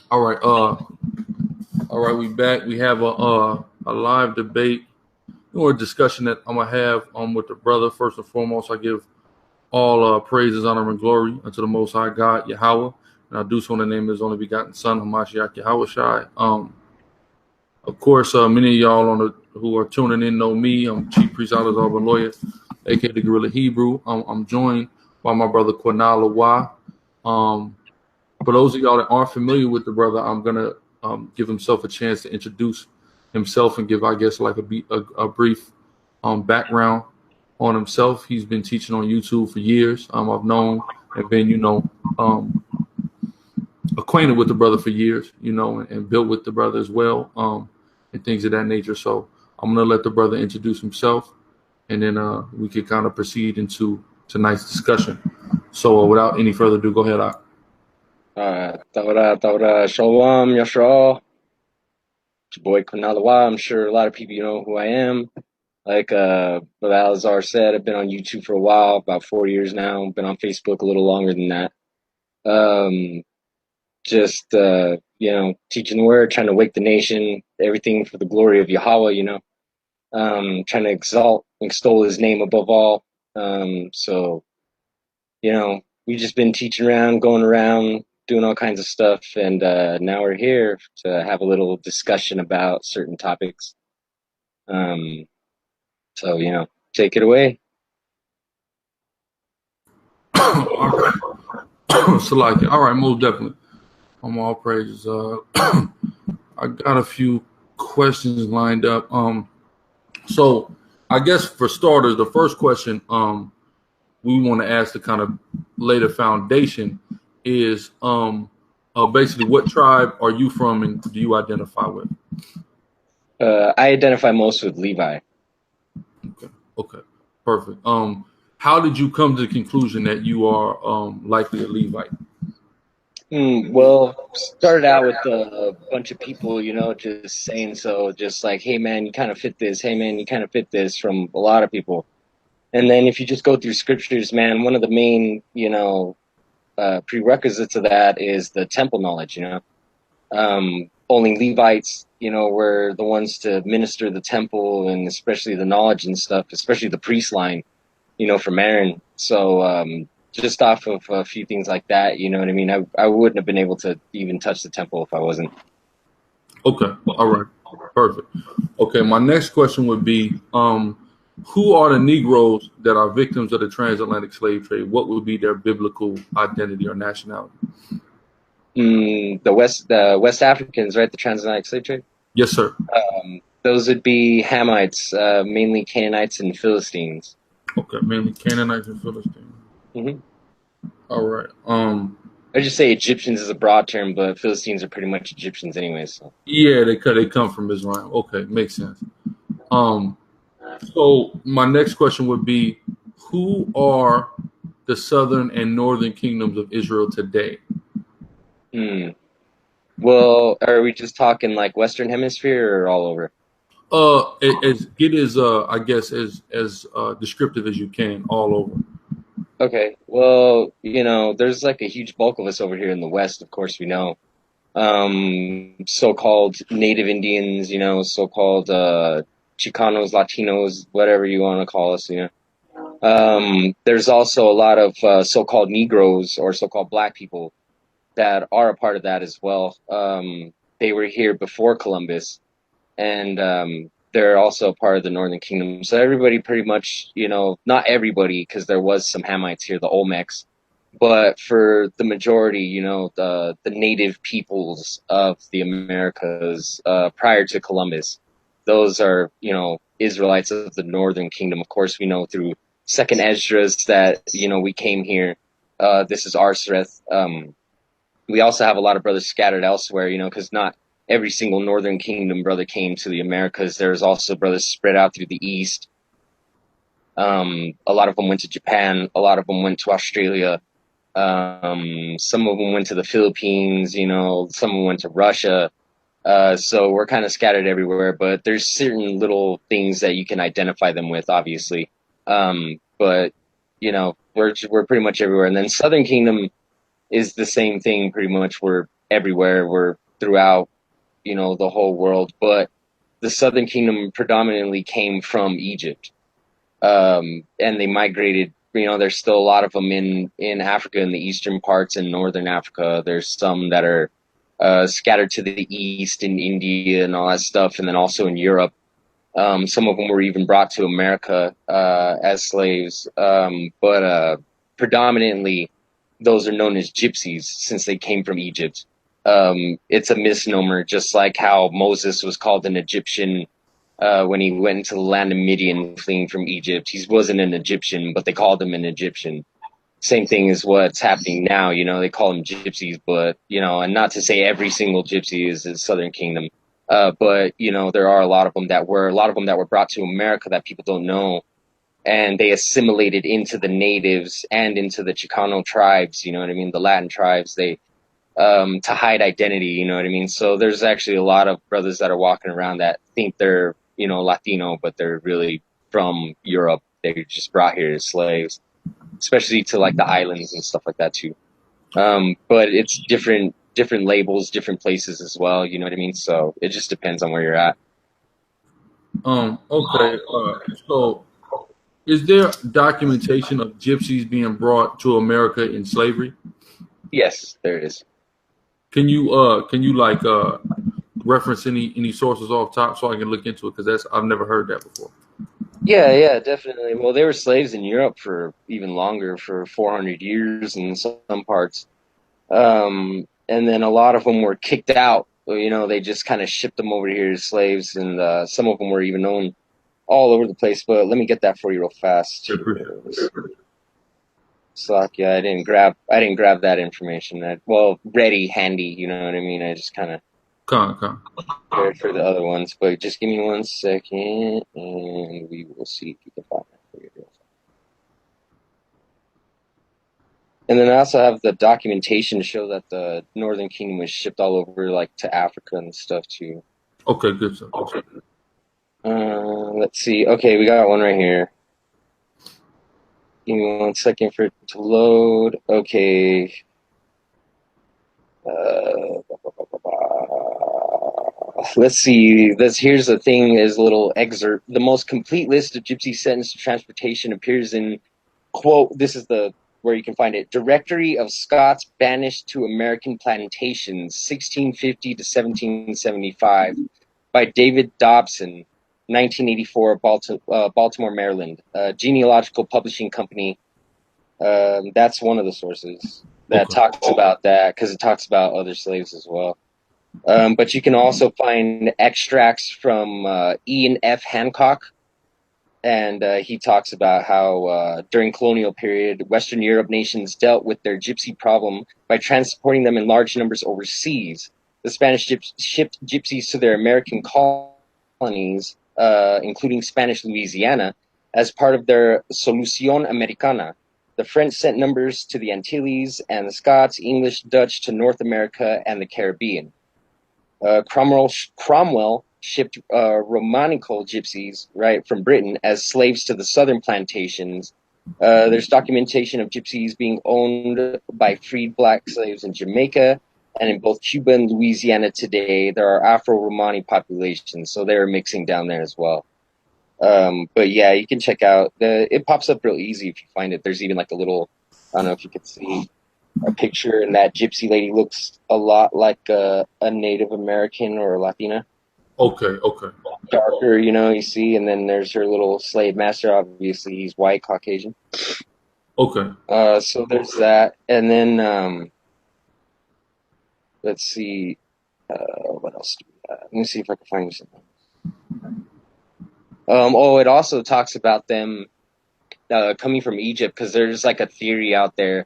All right. All right. We back. We have a live debate or discussion that I'm gonna have with the brother. First and foremost, I give all praises, honor, and glory unto the Most High God, Yahweh, and I do so in the name of His only begotten Son, Hamashiach Yahweh Shai. Of course, many of y'all who are tuning in know me. I'm Chief Priest Alazar Lawyer, aka the Gorilla Hebrew. I'm joined by my brother Qana Lawah. For those of y'all that aren't familiar with the brother, I'm gonna give himself a chance to introduce himself and give, I guess, like a brief background on himself. He's been teaching on YouTube for years. I've known and been, acquainted with the brother for years, and built with the brother as well, and things of that nature. So I'm gonna let the brother introduce himself, and then we could kind of proceed into tonight's discussion. So without any further ado, go ahead. Taura, Shalom, Yashar. It's your boy Kunalawa. I'm sure a lot of people know who I am. Like Brother Alazar said, I've been on YouTube for a while, about 4 years now. Been on Facebook a little longer than that. Just teaching the word, trying to wake the nation, everything for the glory of Yahweh. Trying to extol His name above all. We've just been teaching around, going around, doing all kinds of stuff, and now we're here to have a little discussion about certain topics. Take it away. All right. Salaki. All right, most definitely. All praises. I got a few questions lined up. So I guess for starters, the first question we want to ask to kind of lay the foundation is basically what tribe are you from and do you identify with? I identify most with Levi. Okay, perfect. How did you come to the conclusion that you are likely a Levite? Well, started out with a bunch of people, just saying so, just like, hey man, you kind of fit this. Hey man, you kind of fit this, from a lot of people. And then if you just go through scriptures, man, one of the main, prerequisites of that is the temple knowledge. Only Levites, were the ones to minister the temple, and especially the knowledge and stuff, especially the priest line, from Aaron. So just off of a few things like that, you know what I mean? I wouldn't have been able to even touch the temple if I wasn't. Okay, all right, perfect. Okay, my next question would be, who are the Negroes that are victims of the transatlantic slave trade? What would be their biblical identity or nationality? The West Africans, right? The transatlantic slave trade. Yes, sir. Those would be Hamites, mainly Canaanites and Philistines. Okay, mainly Canaanites and Philistines. Mm-hmm. All right. I just say Egyptians is a broad term, but Philistines are pretty much Egyptians anyways. So. Yeah, they come from Israel. Okay, makes sense. So my next question would be, who are the southern and northern kingdoms of Israel today? Well, are we just talking like Western Hemisphere or all over? Get as I guess as descriptive as you can, all over. Okay. Well, there's like a huge bulk of us over here in the West, of course we know. So-called Native Indians, so-called Chicanos, Latinos, whatever you want to call us, There's also a lot of so-called Negroes or so-called Black people that are a part of that as well. They were here before Columbus, and they're also part of the Northern Kingdom. So everybody pretty much, not everybody, because there was some Hamites here, the Olmecs, but for the majority, the native peoples of the Americas prior to Columbus, those are, Israelites of the Northern Kingdom. Of course, we know through Second Esdras that, we came here. This is Arsareth. We also have a lot of brothers scattered elsewhere, because not every single Northern Kingdom brother came to the Americas. There's also brothers spread out through the East. A lot of them went to Japan. A lot of them went to Australia. Some of them went to the Philippines. Some of them went to Russia. So we're kind of scattered everywhere, but there's certain little things that you can identify them with, obviously. But we're pretty much everywhere. And then Southern Kingdom is the same thing, pretty much. We're everywhere, were throughout, the whole world. But the Southern Kingdom predominantly came from Egypt, and they migrated. There's still a lot of them in Africa, in the eastern parts, in northern Africa. There's some that are scattered to the east in India and all that stuff, and then also in Europe. Some of them were even brought to America as slaves, but predominantly those are known as gypsies since they came from Egypt. It's a misnomer, just like how Moses was called an Egyptian when he went into the land of Midian fleeing from Egypt. He wasn't an Egyptian, but they called him an Egyptian. Same thing is what's happening now. They call them gypsies, but, and not to say every single gypsy is the Southern Kingdom. But, there are a lot of them that were brought to America that people don't know. And they assimilated into the natives and into the Chicano tribes, you know what I mean? The Latin tribes, to hide identity, you know what I mean? So there's actually a lot of brothers that are walking around that think they're, Latino, but they're really from Europe. They were just brought here as slaves, especially to like the islands and stuff like that too. But it's different labels, different places as well, you know what I mean? So it just depends on where you're at. Okay. So, is there documentation of gypsies being brought to America in slavery? Yes, there it is. Can you like reference any sources off top so I can look into it? Because I've never heard that before. Yeah, definitely. Well, they were slaves in Europe for even longer, for 400 years in some parts. And then a lot of them were kicked out. They just kind of shipped them over here as slaves, and some of them were even known all over the place. But let me get that for you real fast. Yeah, I didn't grab that information. Ready, handy. You know what I mean? I just kind of Con. prepared for the other ones. But just give me 1 second, and we will see if we can find that for you real fast. And then I also have the documentation to show that the Northern Kingdom was shipped all over, like to Africa and stuff too. Okay, good stuff. Let's see. Okay, we got one right here. Give me 1 second for it to load. Okay. Let's see. Here's the thing. Is a little excerpt. The most complete list of gypsy sentenced to transportation appears in, quote, this is where you can find it. Directory of Scots banished to American plantations, 1650 to 1775, by David Dobson, 1984, Baltimore, Maryland. Genealogical Publishing Company. That's one of the sources that talks about that, because it talks about other slaves as well. But you can also find extracts from Ian F. Hancock, and he talks about how during colonial period, Western Europe nations dealt with their gypsy problem by transporting them in large numbers overseas. The Spanish shipped gypsies to their American colonies, including Spanish Louisiana, as part of their Solución Americana. The French sent numbers to the Antilles, and the Scots, English, Dutch to North America and the Caribbean. Cromwell shipped Romanical gypsies, right, from Britain as slaves to the southern plantations. There's documentation of gypsies being owned by freed black slaves in Jamaica, and in both Cuba and Louisiana today, there are Afro-Romani populations, so they're mixing down there as well. But yeah, you can check out it pops up real easy if you find it. There's even like a little, I don't know if you could see a picture, and that gypsy lady looks a lot like a Native American or a Latina. Okay. Darker, you see, and then there's her little slave master. Obviously, he's white, Caucasian. Okay. So there's that, and then let's see, what else do we have? Let me see if I can find something. It also talks about them coming from Egypt, because there's like a theory out there.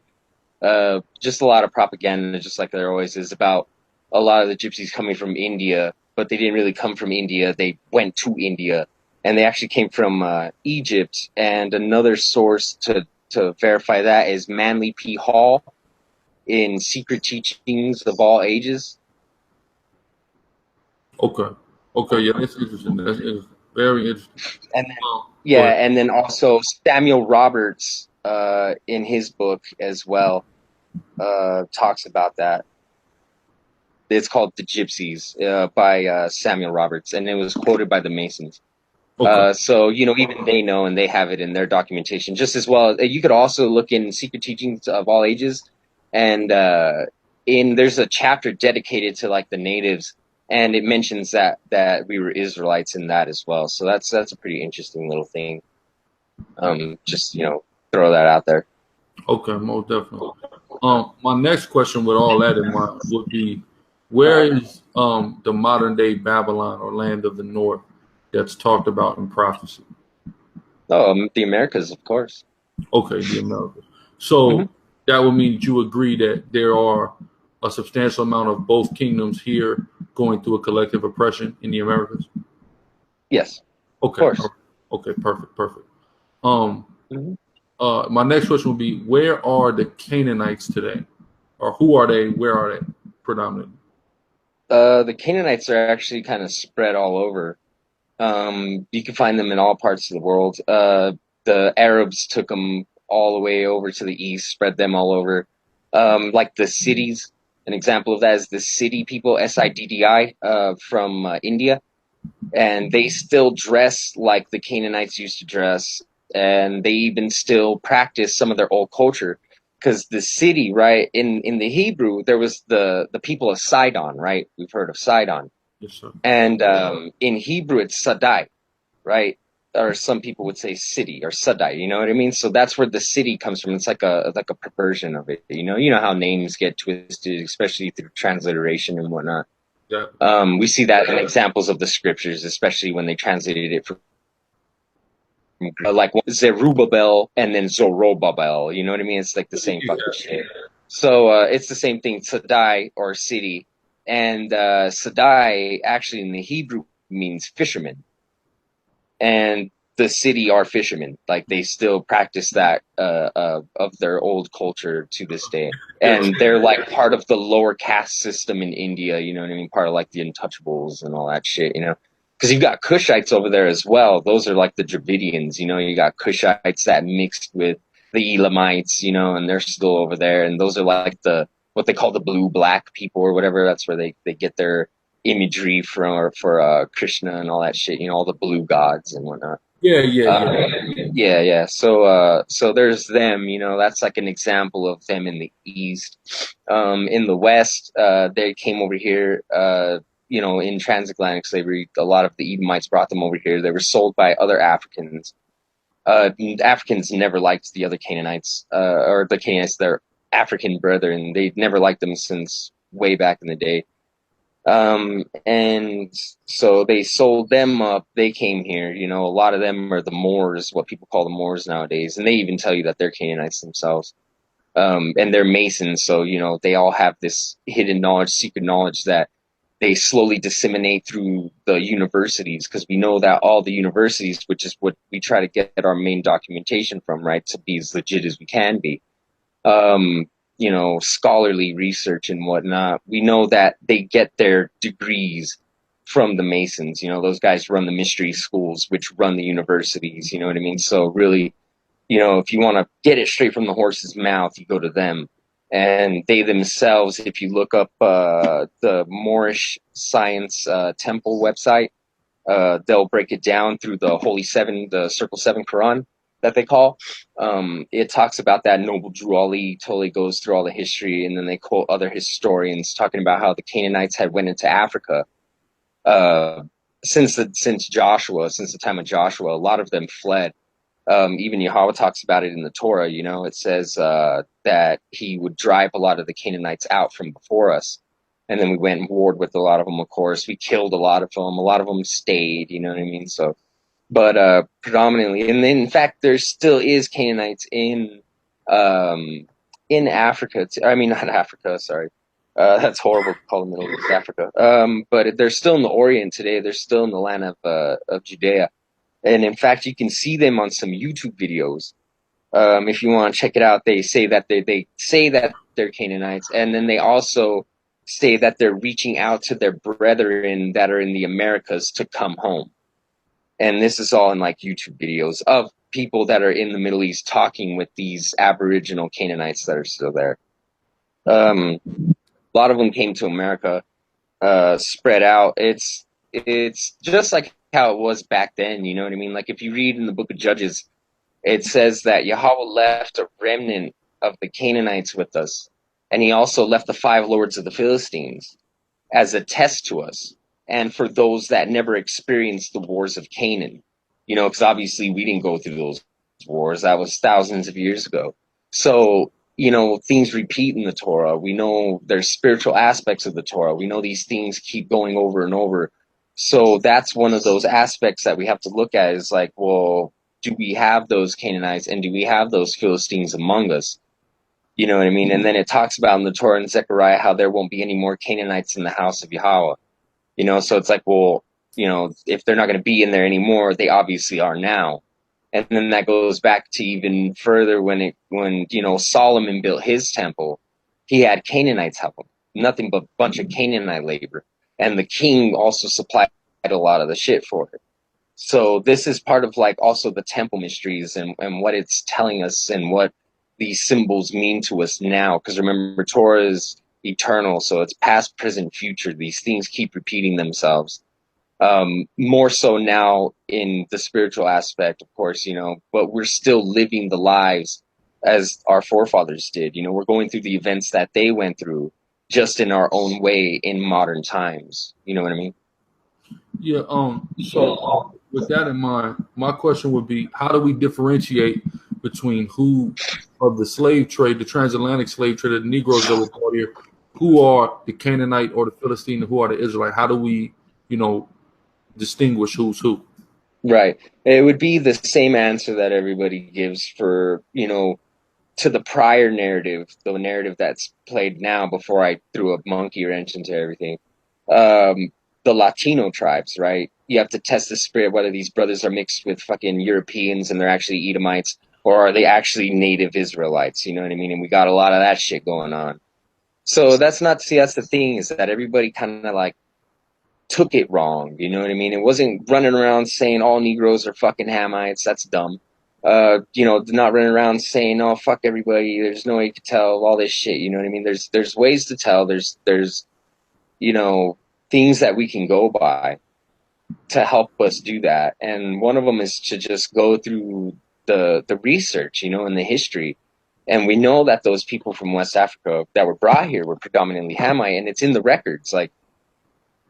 Just a lot of propaganda, just like there always is, about a lot of the gypsies coming from India, but they didn't really come from India. They went to India, and they actually came from Egypt. And another source to verify that is Manly P. Hall in Secret Teachings of All Ages. Okay. Yeah, that's interesting. That's very interesting. And then, and then also Samuel Roberts in his book as well talks about that. It's called The Gypsies by Samuel Roberts, and it was quoted by the Masons. Okay. So, even they know and they have it in their documentation just as well. You could also look in Secret Teachings of All Ages, and there's a chapter dedicated to like the natives, and it mentions that we were Israelites in that as well. So that's a pretty interesting little thing. Just throw that out there. Okay, most definitely. My next question with all that in mind would be, where is the modern day Babylon or land of the north that's talked about in prophecy? Oh, the Americas, of course. Okay, the Americas. Hmm. So that would mean that you agree that there are a substantial amount of both kingdoms here going through a collective oppression in the Americas. Yes, of Okay, course. okay, perfect, perfect. Um, Hmm. my next question would be, where are the Canaanites today, or who are they? Where are they predominantly? The Canaanites are actually kind of spread all over. You can find them in all parts of the world. The Arabs took them all the way over to the east, spread them all over. Like the cities, an example of that is the Siddi people, Siddi, from India, and they still dress like the Canaanites used to dress, and they even still practice some of their old culture. Because the city, right, in the Hebrew, there was the people of Sidon, right? We've heard of Sidon, Yes, sir. and in Hebrew it's Sadai, right? Or some people would say city or Sadai, you know what I mean? So that's where the city comes from. It's like a perversion of it, you know how names get twisted, especially through transliteration and whatnot. Yeah. We see that in examples of the scriptures, especially when they translated it from like Zerubbabel and then Zorobabel. You know what I mean? It's like the same fucking shit. So it's the same thing, Sadai or city, and Sadai actually in the Hebrew means fisherman, and the city are fishermen. Like they still practice that of their old culture to this day, Yes. and they're like part of the lower caste system in India. You know what I mean? Part of like the Untouchables and all that shit. Because you've got Kushites over there as well. Those are like the Dravidians. You got Kushites that mixed with the Elamites. And they're still over there. And those are like the what they call the blue black people or whatever. That's where they get their imagery for Krishna and all that shit. All the blue gods and whatnot. Yeah, yeah, yeah. Yeah. So there's them. That's like an example of them in the East. In the West, they came over here. In transatlantic slavery, a lot of the Edomites brought them over here. They were sold by other Africans. Africans never liked the other Canaanites, or the Canaanites, their African brethren. They never liked them since way back in the day. And so they sold them up. They came here. A lot of them are the Moors, what people call the Moors nowadays, and they even tell you that they're Canaanites themselves. And they're Masons, so they all have this hidden knowledge, secret knowledge that they slowly disseminate through the universities, because we know that all the universities, which is what we try to get our main documentation from, right, to be as legit as we can be, um, scholarly research and whatnot, we know that they get their degrees from the Masons. Those guys run the mystery schools, which run the universities. You know what I mean? So really, if you want to get it straight from the horse's mouth, you go to them. And they themselves, if you look up the Moorish Science Temple website, they'll break it down through the Holy Seven, the Circle Seven Quran that they call. It talks about that. Noble Drew Ali totally goes through all the history, and then they quote other historians talking about how the Canaanites had went into Africa since the time of Joshua. A lot of them fled. Even Yahweh talks about it in the Torah. It says that he would drive a lot of the Canaanites out from before us. And then we went and warred with a lot of them, of course. We killed a lot of them. A lot of them stayed, you know what I mean? So, but predominantly, and then, in fact, there still is Canaanites in Africa. I mean, not Africa, sorry. That's horrible to call the Middle East Africa. But they're still in the Orient today. They're still in the land of Judea. And in fact, you can see them on some YouTube videos. If you want to check it out, they say that they say that they're Canaanites, and then they also say that they're reaching out to their brethren that are in the Americas to come home. And this is all in like YouTube videos of people that are in the Middle East talking with these Aboriginal Canaanites that are still there. A lot of them came to America. spread out. It's just like how it was back then. You know what I mean? Like if you read in the book of Judges, it says that Yahweh left a remnant of the Canaanites with us, and he also left the 5 lords of the Philistines as a test to us, and for those that never experienced the wars of Canaan. You know, because obviously we didn't go through those wars. That was thousands of years ago. So, you know, things repeat in the Torah. We know there's spiritual aspects of the Torah. We know these things keep going over and over. So that's one of those aspects that we have to look at is like, well, do we have those Canaanites and do we have those Philistines among us? You know what I mean? And then it talks about in the Torah and Zechariah how there won't be any more Canaanites in the house of Yahweh. You know, so it's like, well, you know, if they're not going to be in there anymore, they obviously are now. And then that goes back to even further when you know, Solomon built his temple, he had Canaanites help him. Nothing but a bunch of Canaanite labor. And the king also supplied a lot of the shit for it. So this is part of like also the temple mysteries and what it's telling us and what these symbols mean to us now. Because remember, Torah is eternal, so it's past, present, future. These things keep repeating themselves. More so now in the spiritual aspect, of course, you know, but we're still living the lives as our forefathers did. You know, we're going through the events that they went through just in our own way in modern times. You know what I mean? Yeah. So with that in mind, my question would be: how do we differentiate between who of the slave trade, the transatlantic slave trade, the Negroes that were brought here, who are the Canaanite or the Philistine, and who are the Israelite? How do we, you know, distinguish who's who? Right. It would be the same answer that everybody gives for, you know, to the prior narrative, the narrative that's played now before I threw a monkey wrench into everything. The Latino tribes, right? You have to test the spirit whether these brothers are mixed with fucking Europeans and they're actually Edomites or are they actually native Israelites, you know what I mean? And we got a lot of that shit going on. So that's not, see, that's the thing is that everybody kind of like took it wrong. You know what I mean? It wasn't running around saying all Negroes are fucking Hamites. That's dumb. You know, not running around saying, "Oh, fuck everybody." There's no way you could tell all this shit. You know what I mean? There's ways to tell. There's you know, things that we can go by to help us do that. And one of them is to just go through the research, you know, and the history. And we know that those people from West Africa that were brought here were predominantly Hamite, and it's in the records. Like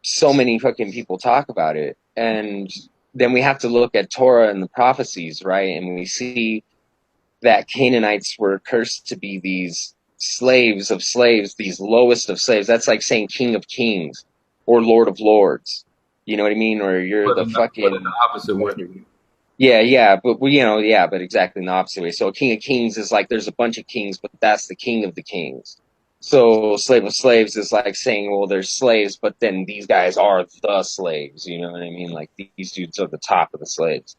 so many fucking people talk about it. And then we have to look at Torah and the prophecies, right? And we see that Canaanites were cursed to be these slaves of slaves, these lowest of slaves. That's like saying King of Kings or Lord of Lords. You know what I mean? Or you're the But in the fucking opposite way. yeah, but you know, yeah, but exactly in the opposite way. So a king of kings is like there's a bunch of kings, but that's the king of the kings. So slave of slaves is like saying, well, there's slaves, but then these guys are the slaves. You know what I mean? Like these dudes are the top of the slaves.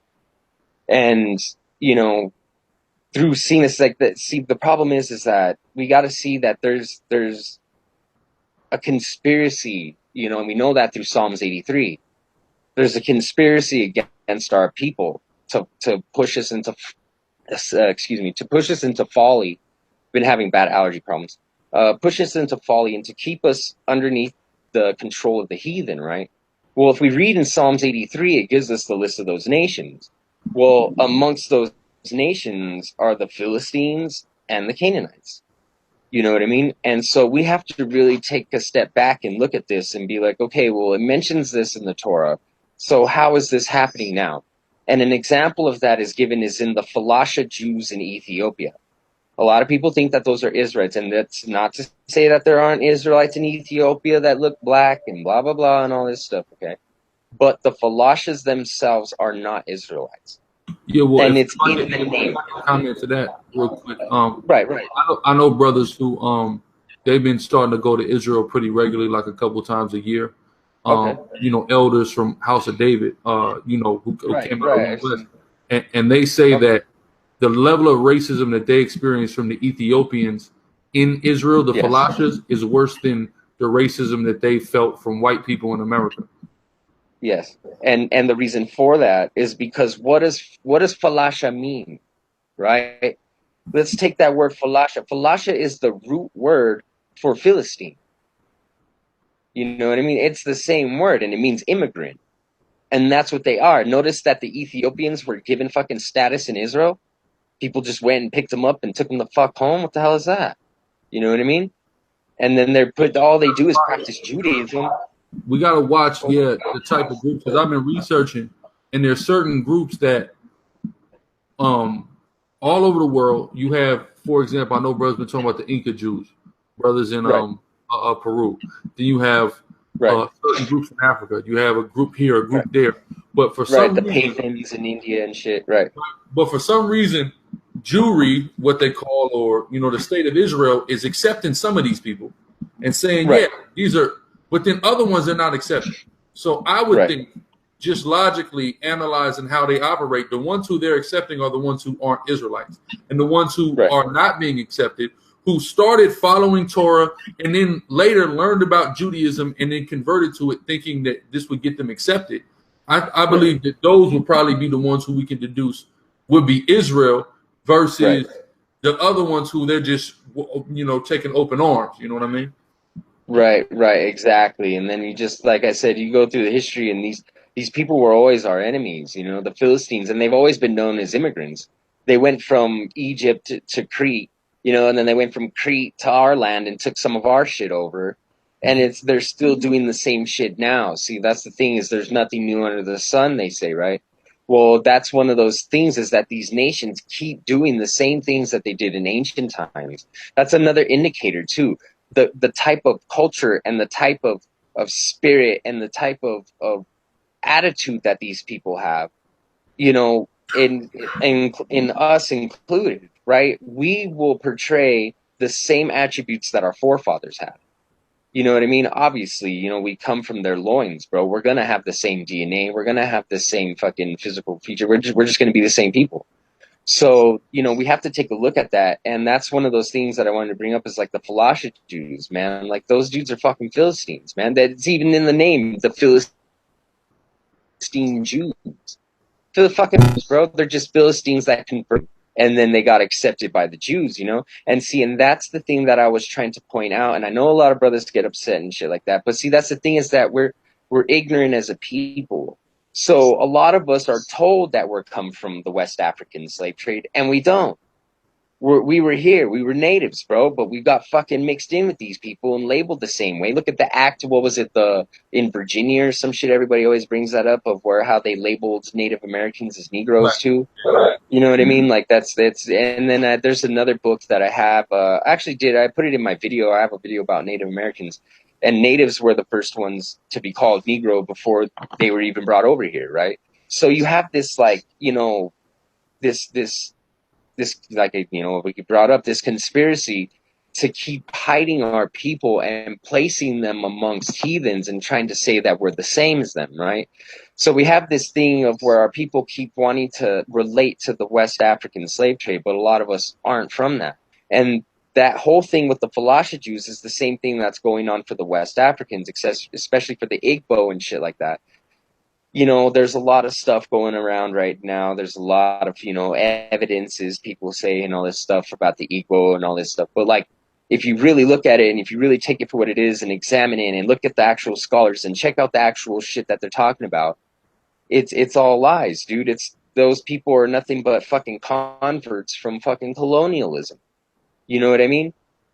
And you know, through seeing this, like that. See, the problem is that we got to see that there's a conspiracy. You know, and we know that through Psalms 83. There's a conspiracy against our people to push us into to push us into folly. Been having bad allergy problems. Push us into folly and to keep us underneath the control of the heathen, right? Well, if we read in Psalms 83, it gives us the list of those nations. Well, amongst those nations are the Philistines and the Canaanites. You know what I mean? And so we have to really take a step back and look at this and be like, okay, well, it mentions this in the Torah. So how is this happening now? And an example of that is given is in the Falasha Jews in Ethiopia. A lot of people think that those are Israelites, and that's not to say that there aren't Israelites in Ethiopia that look black and blah, blah, blah, and all this stuff, okay? But the Falashas themselves are not Israelites. Yeah. Well, And if it's I in the name. can comment to that real quick. Right, right. I know brothers who they've been starting to go to Israel pretty regularly, like a couple times a year. Okay. You know, elders from House of David, you know, who Right, came out of right. the I've West, seen. and they say Okay. that the level of racism that they experience from the Ethiopians in Israel, the Yes. Falashas, is worse than the racism that they felt from white people in America. Yes. And the reason for that is because what does falasha mean? Right? Let's take that word falasha. Falasha is the root word for Philistine. You know what I mean? It's the same word, and it means immigrant. And that's what they are. Notice that the Ethiopians were given fucking status in Israel. People just went and picked them up and took them the fuck home. What the hell is that? You know what I mean? And then all they do is practice Judaism. We got to watch, yeah, the type of groups, because I've been researching, and there's certain groups that um all over the world you have. For example, I know brothers been talking about the Inca Jews, brothers in Right, Peru. Then you have right, certain groups in Africa. You have a group here, a right, group there. But for right. some The reason, pagans in India and shit. Right, Jewry, what they call, or the state of Israel, is accepting some of these people and saying, yeah, right, these are, but then other ones are not accepted. So I would right, think, just logically analyzing how they operate, the ones who they're accepting are the ones who aren't Israelites, and the ones who right, are not being accepted, who started following Torah and then later learned about Judaism and then converted to it, thinking that this would get them accepted. I right, believe that those would probably be the ones who we can deduce would be Israel right. versus the other ones who they're just taking open arms. You know what I mean? Right, right, exactly. And then you just, like I said, you go through the history, and these people were always our enemies, the Philistines, and they've always been known as immigrants. They went from Egypt to Crete, and then they went from Crete to our land and took some of our shit over. And they're still doing the same shit now. See, that's the thing, is there's nothing new under the sun, they say, right? Well, that's one of those things, is that these nations keep doing the same things that they did in ancient times. That's another indicator too. The type of culture and the type of spirit and the type of attitude that these people have, in us included, right? We will portray the same attributes that our forefathers had. You know what I mean? Obviously, we come from their loins, bro. We're gonna have the same DNA. We're gonna have the same fucking physical feature. We're just gonna be the same people. So, we have to take a look at that. And that's one of those things that I wanted to bring up, is like the Philosophy Jews, man. Like, those dudes are fucking Philistines, man. That's even in the name, the Philistine Jews. For the fucking, bro, they're just Philistines that convert. And then they got accepted by the Jews. And see, and that's the thing that I was trying to point out. And I know a lot of brothers get upset and shit like that. But see, that's the thing, is that we're ignorant as a people. So a lot of us are told that we're come from the West African slave trade, and we don't. We were here. We were natives, bro, but we got fucking mixed in with these people and labeled the same way. Look at the act. What was it? In Virginia or some shit. Everybody always brings that up, of how they labeled Native Americans as Negroes too. You know what I mean? Like, that's. And then there's another book that I have. I put it in my video. I have a video about Native Americans, and natives were the first ones to be called Negro before they were even brought over here, right? So you have this, like, this, like, we brought up this conspiracy to keep hiding our people and placing them amongst heathens and trying to say that we're the same as them, right? So we have this thing of where our people keep wanting to relate to the West African slave trade, but a lot of us aren't from that. And that whole thing with the Falasha Jews is the same thing that's going on for the West Africans, especially for the Igbo and shit like that. There's a lot of stuff going around right now. There's a lot of, evidences, people say, and all this stuff about the Igbo and all this stuff. But, like, if you really look at it, and if you really take it for what it is and examine it and look at the actual scholars and check out the actual shit that they're talking about, it's all lies, dude. Those people are nothing but fucking converts from fucking colonialism. You know what I mean?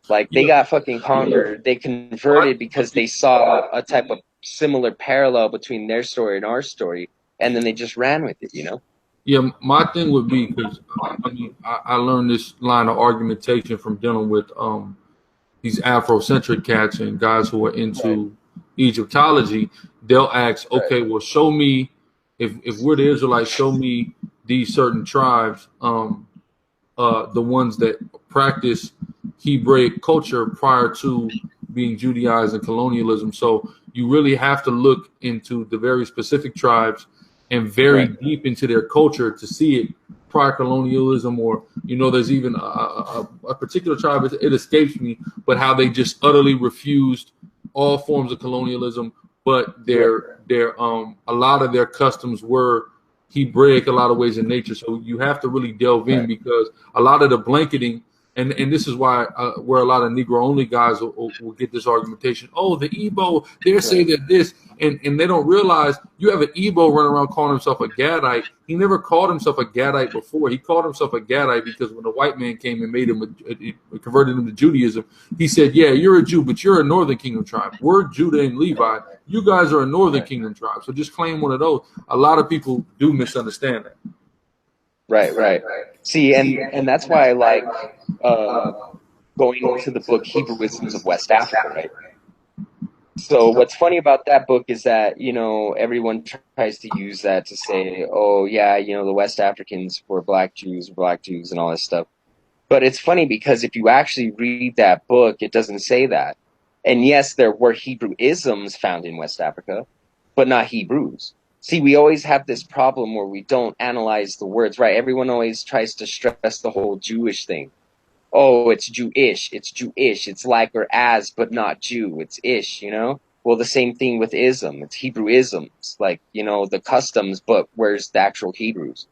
Like, they Yeah. got fucking conquered. They converted because they saw a type of similar parallel between their story and our story, and then they just ran with it. Yeah, my thing would be, because I learned this line of argumentation from dealing with these Afrocentric cats and guys who are Right, into Egyptology. They'll ask, right, okay, well, show me, if we're the Israelites, show me these certain tribes, the ones that practice Hebraic culture prior to being Judaized and colonialism. So you really have to look into the very specific tribes and very right, deep into their culture to see it prior colonialism, or there's even a particular tribe, it escapes me, but how they just utterly refused all forms of colonialism, but right, their a lot of their customs were Hebraic, a lot of ways in nature. So you have to really delve in, right, because a lot of the blanketing And this is why where a lot of Negro only guys will get this argumentation. Oh, the Igbo, they're saying that this, and they don't realize you have an Igbo running around calling himself a Gadite. He never called himself a Gadite before. He called himself a Gadite because when the white man came and made him converted him to Judaism, he said, "Yeah, you're a Jew, but you're a Northern Kingdom tribe. We're Judah and Levi. You guys are a Northern Kingdom tribe. So just claim one of those." A lot of people do misunderstand that. Right. See, and that's why I like going to the book Hebrewisms of West Africa, right? So what's funny about that book is that, everyone tries to use that to say, oh yeah, the West Africans were black Jews and all this stuff. But it's funny because if you actually read that book, it doesn't say that. And yes, there were Hebrew isms found in West Africa, but not Hebrews. See, we always have this problem where we don't analyze the words, right? Everyone always tries to stress the whole Jewish thing. Oh, it's Jewish, it's like or as, but not Jew, it's ish, Well, the same thing with ism, it's Hebrew isms, like, the customs, but where's the actual Hebrews?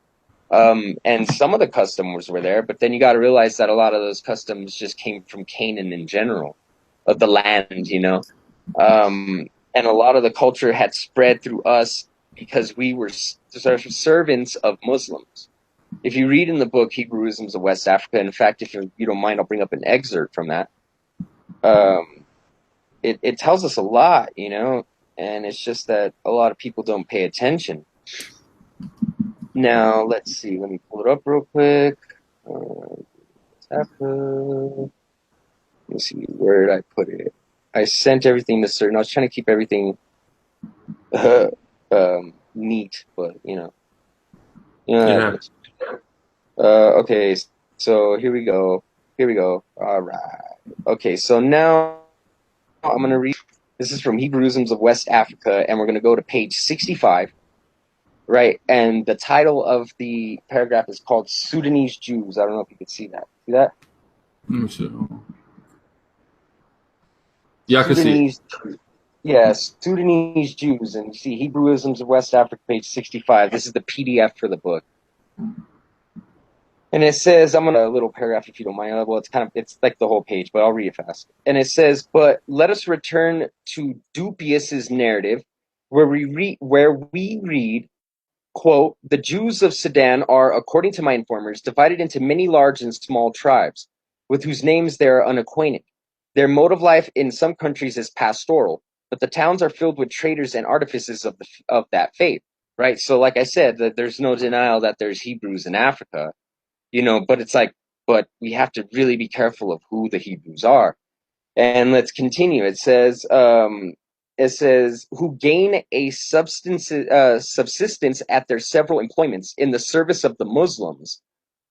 And some of the customs were there, but then you got to realize that a lot of those customs just came from Canaan in general, of the land, and a lot of the culture had spread through us because we were servants of Muslims. If you read in the book Hebrewisms of West Africa, in fact, if you don't mind, I'll bring up an excerpt from that. It tells us a lot, and it's just that a lot of people don't pay attention. Now, let's see. Let me pull it up real quick. Let me see. Where did I put it? I sent everything to certain. I was trying to keep everything neat, but Yeah. Okay, so here we go. All right. Okay, so now I'm going to read. This is from Hebrewisms of West Africa, and we're going to go to page 65. Right, and the title of the paragraph is called Sudanese Jews. I don't know if you could see that. See that? Let me see. Yeah, I can see. Sudanese, yes, Sudanese Jews, and you see Hebrewisms of West Africa, page 65. This is the PDF for the book, and it says, I'm gonna a little paragraph if you don't mind. Well, it's like the whole page, but I'll read it fast. And it says, "But let us return to Dupuis's narrative, where we read." Quote, "The Jews of Sudan are, according to my informers, divided into many large and small tribes, with whose names they are unacquainted. Their mode of life in some countries is pastoral, but the towns are filled with traders and artificers of that faith." Right? So like I said, that there's no denial that there's Hebrews in Africa, but it's like, but we have to really be careful of who the Hebrews are. And let's continue. It says, who gain a subsistence at their several employments in the service of the Muslims,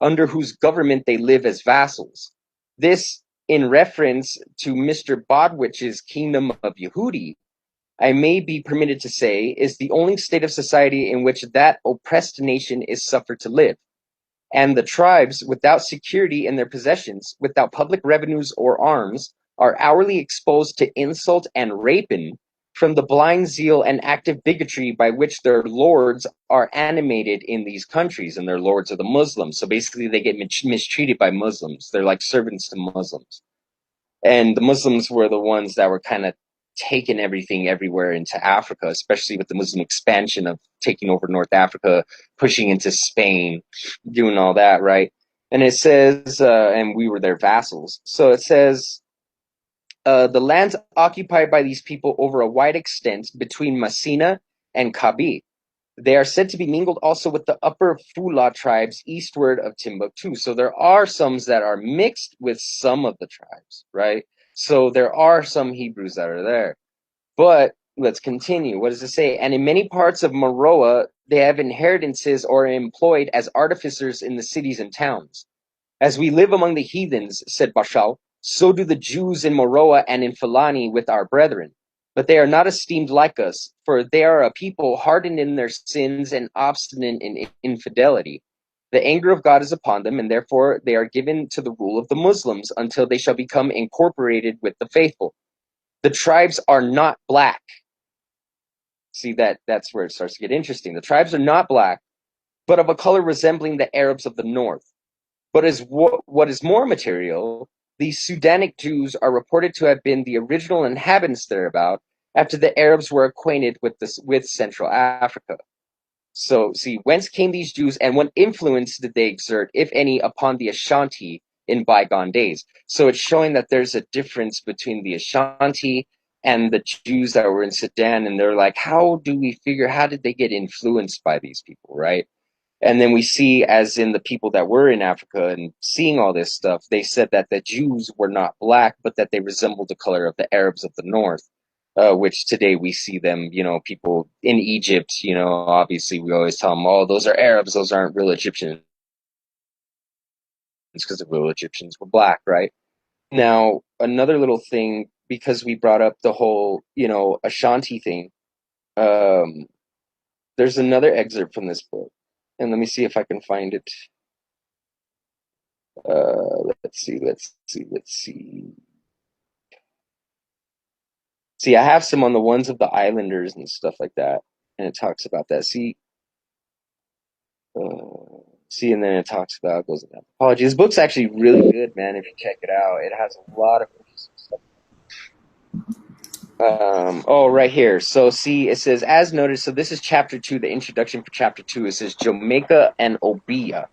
under whose government they live as vassals. This in reference to Mr. Bodwich's kingdom of Yehudi, I may be permitted to say, is the only state of society in which that oppressed nation is suffered to live. And the tribes, without security in their possessions, without public revenues or arms, are hourly exposed to insult and rapine from the blind zeal and active bigotry by which their lords are animated in these countries, and their lords are the Muslims. So basically they get mistreated by Muslims. They're like servants to Muslims. And the Muslims were the ones that were kind of taking everything everywhere into Africa, especially with the Muslim expansion of taking over North Africa, pushing into Spain, doing all that, right? And it says, and we were their vassals. So it says, the lands occupied by these people over a wide extent between Messina and Kabi. They are said to be mingled also with the upper Fula tribes eastward of Timbuktu. So there are some that are mixed with some of the tribes, right? So there are some Hebrews that are there. But let's continue. What does it say? And in many parts of Meroa, they have inheritances or are employed as artificers in the cities and towns. As we live among the heathens, said Bashal, so do the Jews in Meroa and in Fulani with our brethren. But they are not esteemed like us, for they are a people hardened in their sins and obstinate in infidelity. The anger of God is upon them, and therefore they are given to the rule of the Muslims until they shall become incorporated with the faithful. The tribes are not black. See, that's where it starts to get interesting. The tribes are not black, but of a color resembling the Arabs of the north. But as what is more material, these Sudanic Jews are reported to have been the original inhabitants thereabout after the Arabs were acquainted with Central Africa. So, see, whence came these Jews, and what influence did they exert, if any, upon the Ashanti in bygone days? So it's showing that there's a difference between the Ashanti and the Jews that were in Sudan, and they're like, how did they get influenced by these people, right? And then we see, as in the people that were in Africa and seeing all this stuff, they said that the Jews were not black, but that they resembled the color of the Arabs of the north, which today we see them, people in Egypt, obviously we always tell them, oh, those are Arabs, those aren't real Egyptians, because the real Egyptians were black, right? Now, another little thing, because we brought up the whole, Ashanti thing, there's another excerpt from this book, and let me see if I can find it. Let's see. See, I have some on the ones of the islanders and stuff like that, and it talks about that. And then it talks about, goes into apology. This book's actually really good, man. If you check it out, it has a lot of interesting stuff. Right here. So see, it says, as noted, so this is chapter 2, the introduction for chapter 2. It says Jamaica and Obeah,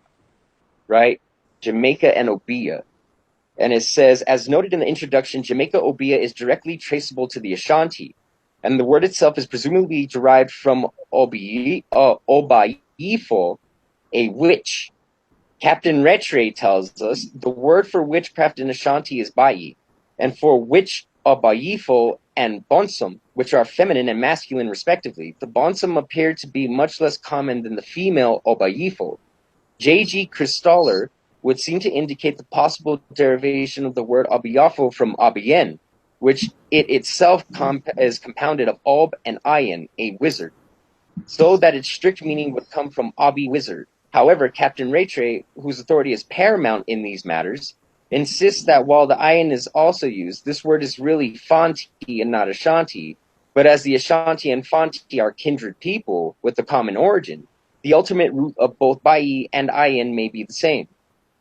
right? Jamaica and Obeah. And it says, as noted in the introduction, Jamaica Obeah is directly traceable to the Ashanti, and the word itself is presumably derived from Obayifo, a witch. Captain Rattray tells us the word for witchcraft in Ashanti is Bayi, and for witch Obayifo and Bonsum, which are feminine and masculine respectively. The Bonsum appear to be much less common than the female Obayifo. J.G. Kristaller would seem to indicate the possible derivation of the word Abiyafo from Abiyen, which it itself is compounded of Ob and Ayin, a wizard, so that its strict meaning would come from Abi wizard. However, Captain Rattray, whose authority is paramount in these matters, insists that while the Ayin is also used, this word is really Fanti and not Ashanti, but as the Ashanti and Fanti are kindred people with a common origin, the ultimate root of both Bai and Ayin may be the same.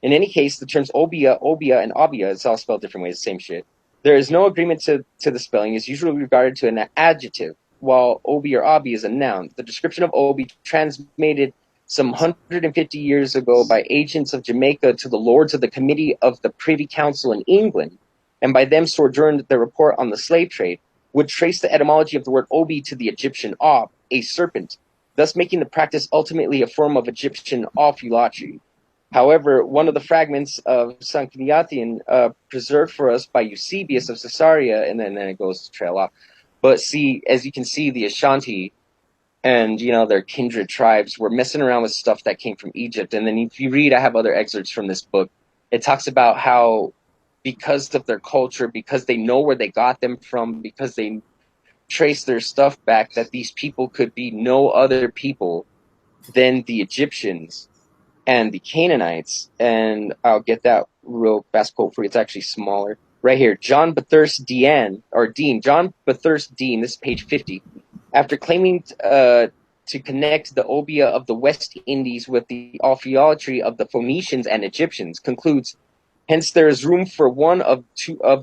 In any case, the terms Obeah, and Abia, it's all spelled different ways, same shit. There is no agreement to the spelling. It's usually regarded to an adjective, while Obi or Abi is a noun. The description of Obi, transmitted some 150 years ago by agents of Jamaica to the lords of the Committee of the Privy Council in England, and by them sojourned their report on the slave trade, would trace the etymology of the word Obi to the Egyptian Ob, a serpent, thus making the practice ultimately a form of Egyptian ophilatry. However, one of the fragments of Sanchuniathon preserved for us by Eusebius of Caesarea, and then it goes to trail off. But see, as you can see, the Ashanti and, their kindred tribes were messing around with stuff that came from Egypt. And then if you read, I have other excerpts from this book, it talks about how because of their culture, because they know where they got them from, because they trace their stuff back, that these people could be no other people than the Egyptians and the Canaanites. And I'll get that real fast quote for you. It's actually smaller. Right here, John Bathurst Dean, John Bathurst Dean, this is page 50, after claiming to connect the Obeah of the West Indies with the ophiatry of the Phoenicians and Egyptians, concludes, hence there is room for one of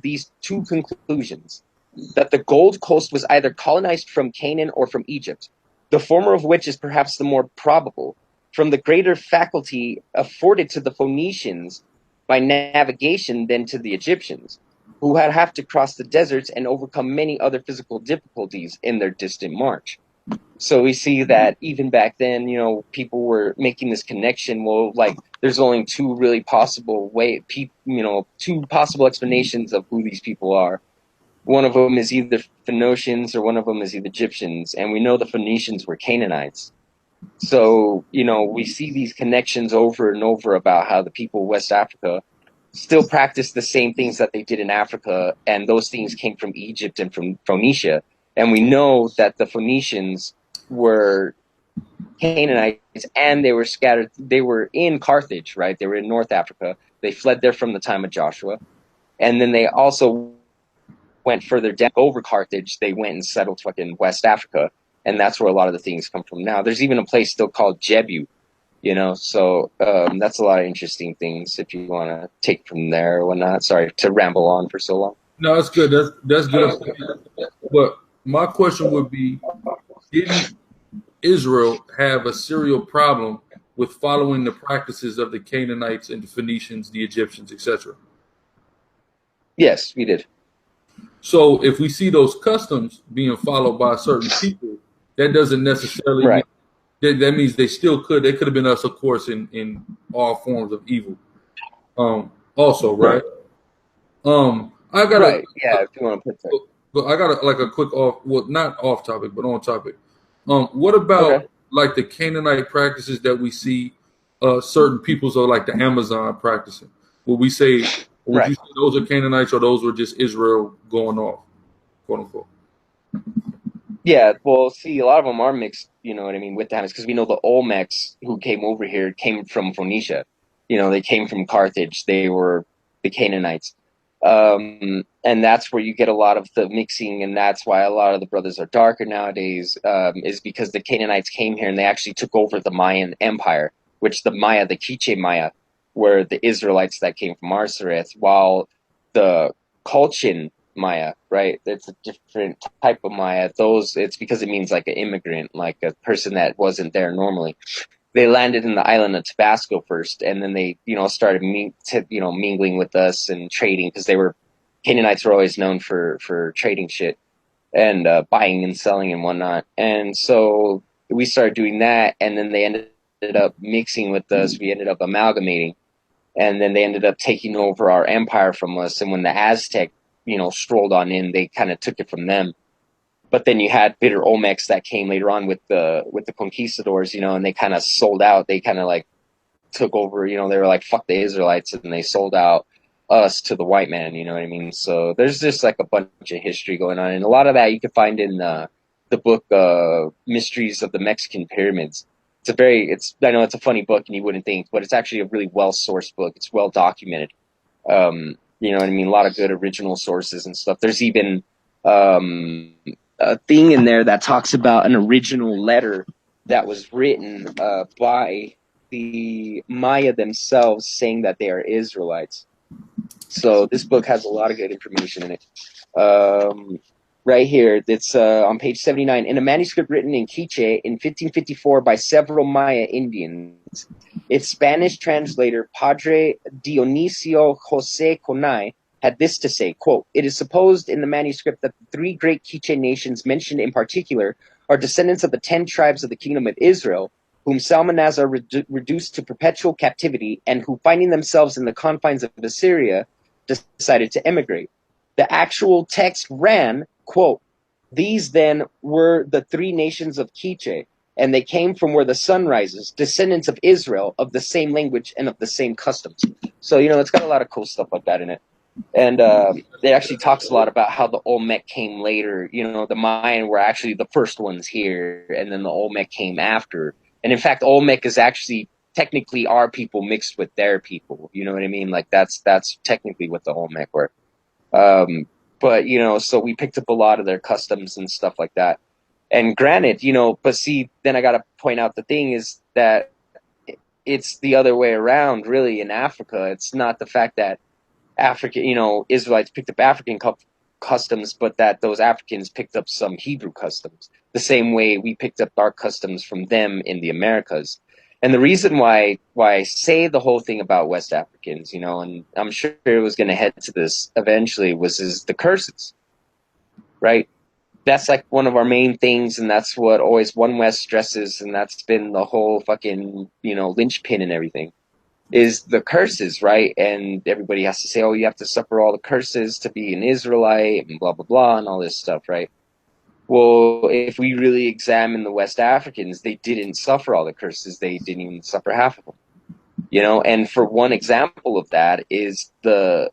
these two conclusions, that the Gold Coast was either colonized from Canaan or from Egypt, the former of which is perhaps the more probable, from the greater faculty afforded to the Phoenicians by navigation than to the Egyptians, who had have to cross the deserts and overcome many other physical difficulties in their distant march. So we see that even back then, people were making this connection. Well, like there's only two really possible two possible explanations of who these people are. One of them is either Phoenicians or one of them is either Egyptians, and we know the Phoenicians were Canaanites. So, we see these connections over and over about how the people of West Africa still practice the same things that they did in Africa, and those things came from Egypt and from Phoenicia. And we know that the Phoenicians were Canaanites, and they were scattered. They were in Carthage, right? They were in North Africa. They fled there from the time of Joshua. And then they also went further down over Carthage. They went and settled fucking West Africa. And that's where a lot of the things come from now. There's even a place still called Jebu, So that's a lot of interesting things if you want to take from there or whatnot. Sorry to ramble on for so long. No, that's good. That's good. But my question would be, didn't Israel have a serial problem with following the practices of the Canaanites and the Phoenicians, the Egyptians, etc.? Yes, we did. So if we see those customs being followed by certain people, that doesn't necessarily mean Right. that means they could have been us, of course, in all forms of evil. Also, Right. right? I got Right. Yeah, if you want to put that. I got like a quick off, well, not off topic, but on topic. What about Okay. like the Canaanite practices that we see certain peoples of like the Amazon practicing? Would we say, would Right. you say those are Canaanites or those were just Israel going off, quote unquote? Yeah, well, see, a lot of them are mixed, you know what I mean, with the Hammocks, because we know the Olmecs who came over here came from Phoenicia. They came from Carthage. They were the Canaanites. And that's where you get a lot of the mixing, and that's why a lot of the brothers are darker nowadays, is because the Canaanites came here and they actually took over the Mayan Empire, which the Maya, the Quiche Maya, were the Israelites that came from Arsareth, while the Colchin Maya, right? It's a different type of Maya. It's because it means like an immigrant, like a person that wasn't there normally. They landed in the island of Tabasco first, and then they, started mingling with us and trading because Canaanites were always known for trading shit and buying and selling and whatnot. And so we started doing that, and then they ended up mixing with us. We ended up amalgamating, and then they ended up taking over our empire from us. And when the Aztec, strolled on in, they kind of took it from them. But then you had bitter Olmecs that came later on with the conquistadors, and they kind of sold out. They kind of like took over. They were like fuck the Israelites, and they sold out us to the white man. You know what I mean? So there's just like a bunch of history going on, and a lot of that you can find in the book Mysteries of the Mexican Pyramids. I know it's a funny book and you wouldn't think, but it's actually a really well sourced book. It's well documented. You know what I mean? A lot of good original sources and stuff. There's even a thing in there that talks about an original letter that was written by the Maya themselves saying that they are Israelites. So this book has a lot of good information in it. Right here, it's on page 79. In a manuscript written in Quiche in 1554 by several Maya Indians, its Spanish translator, Padre Dionisio Jose Conay, had this to say, quote, "It is supposed in the manuscript that the three great Quiche nations mentioned in particular are descendants of the 10 tribes of the kingdom of Israel, whom Salmanazar reduced to perpetual captivity, and who, finding themselves in the confines of Assyria, decided to emigrate." The actual text ran, quote, "These then were the three nations of Quiche, and they came from where the sun rises, descendants of Israel, of the same language and of the same customs." So, it's got a lot of cool stuff like that in it. And it actually talks a lot about how the Olmec came later. The Mayan were actually the first ones here, and then the Olmec came after. And in fact, Olmec is actually technically our people mixed with their people. You know what I mean? Like that's technically what the Olmec were. Um, but so we picked up a lot of their customs and stuff like that. And granted, but see, then I got to point out the thing is that it's the other way around, really, in Africa. It's not the fact that Israelites picked up African customs, but that those Africans picked up some Hebrew customs, the same way we picked up our customs from them in the Americas. And the reason why I say the whole thing about West Africans, and I'm sure it was going to head to this eventually, is the curses, right? That's like one of our main things, and that's what always One West stresses, and that's been the whole fucking linchpin and everything is the curses, right? And everybody has to say, oh, you have to suffer all the curses to be an Israelite and blah, blah, blah, and all this stuff, right? Well, if we really examine the West Africans, they didn't suffer all the curses. They didn't even suffer half of them, And for one example of that is the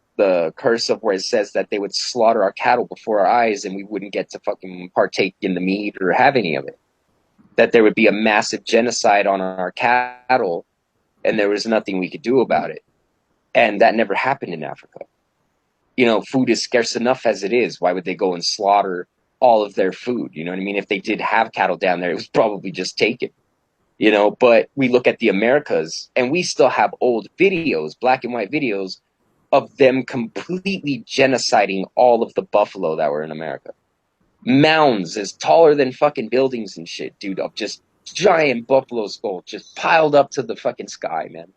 curse of where it says that they would slaughter our cattle before our eyes and we wouldn't get to fucking partake in the meat or have any of it. That there would be a massive genocide on our cattle and there was nothing we could do about it. And that never happened in Africa. Food is scarce enough as it is. Why would they go and slaughter all of their food? You know what I mean? If they did have cattle down there, it was probably just taken. you know, but we look at the Americas and we still have old videos, black and white videos of them completely genociding all of the buffalo that were in America. Mounds as taller than fucking buildings and shit, dude, of just giant buffalo skulls just piled up to the fucking sky, man.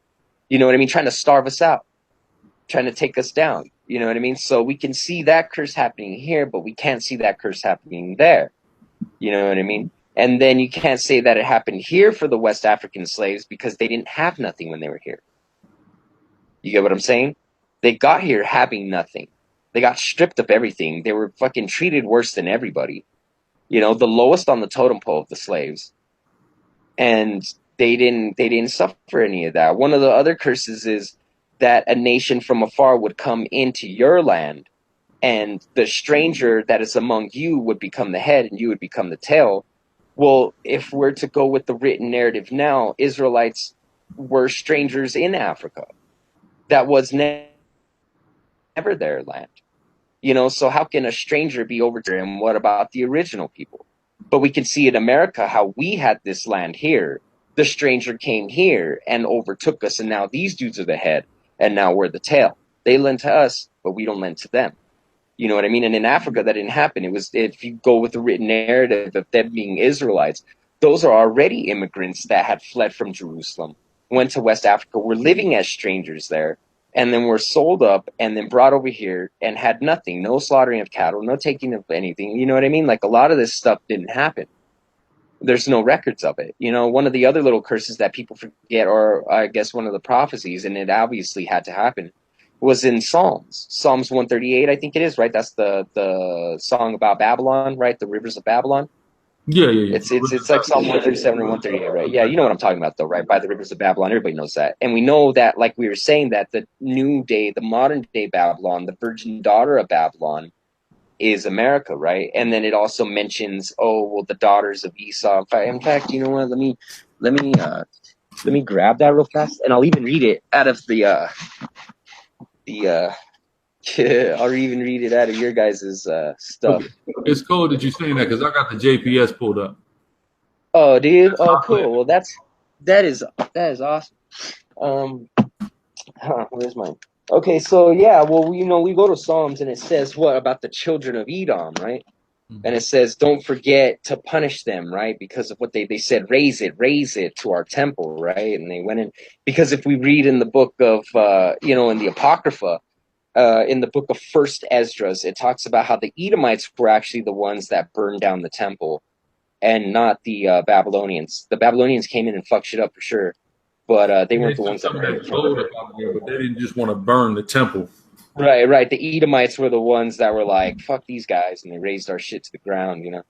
You know what I mean? Trying to starve us out, trying to take us down. You know what I mean? So we can see that curse happening here, but we can't see that curse happening there. You know what I mean? And then you can't say that it happened here for the West African slaves because they didn't have nothing when they were here. You get what I'm saying? They got here having nothing. They got stripped of everything. They were fucking treated worse than everybody. You know, the lowest on the totem pole of the slaves. And they didn't suffer any of that. One of the other curses is that a nation from afar would come into your land, and the stranger that is among you would become the head and you would become the tail. Well, if we're to go with the written narrative now, Israelites were strangers in Africa. That was never their land. You know, so how can a stranger be over there? And what about the original people? But we can see in America how we had this land here. The stranger came here and overtook us, and now these dudes are the head, and now we're the tail. They lend to us, but we don't lend to them. You know what I mean? And in Africa, that didn't happen. It was, if you go with the written narrative of them being Israelites, those are already immigrants that had fled from Jerusalem, went to West Africa, were living as strangers there, and then were sold up and then brought over here and had nothing, no slaughtering of cattle, no taking of anything. You know what I mean? Like, a lot of this stuff didn't happen. There's no records of it. You know, one of the other little curses that people forget, or I guess one of the prophecies, and it obviously had to happen, was in Psalms 138, I think it is, right? That's the song about Babylon, right? The rivers of Babylon. Yeah. It's like Psalm 137 or 138, right? Yeah, you know what I'm talking about, though, right? By the rivers of Babylon, everybody knows that. And we know that, like we were saying, that the new day, the modern day Babylon, the virgin daughter of Babylon, is America, right? And then it also mentions, oh, well, the daughters of Esau. In fact, you know what? Let me grab that real fast, and I'll even read it out of the I'll even read it out of your guys' stuff. Okay. It's cool that you're saying that because I got the JPS pulled up. Oh, dude. Oh, cool. Well, that is awesome. Where's mine? Okay, so yeah, well, you know, we go to Psalms and it says what about the children of Edom, right? And it says, don't forget to punish them, right? Because of what they said, raise it to our temple, right? And they went in, because if we read in the book of, you know, in the Apocrypha, in the book of First Esdras, it talks about how the Edomites were actually the ones that burned down the temple and not the Babylonians. The Babylonians came in and fucked shit up for sure, but they weren't the Took ones that some of burned that the temple. gold up out there, but they didn't just want to burn the temple. Right. The Edomites were the ones that were like, fuck these guys, and they razed our shit to the ground, you know.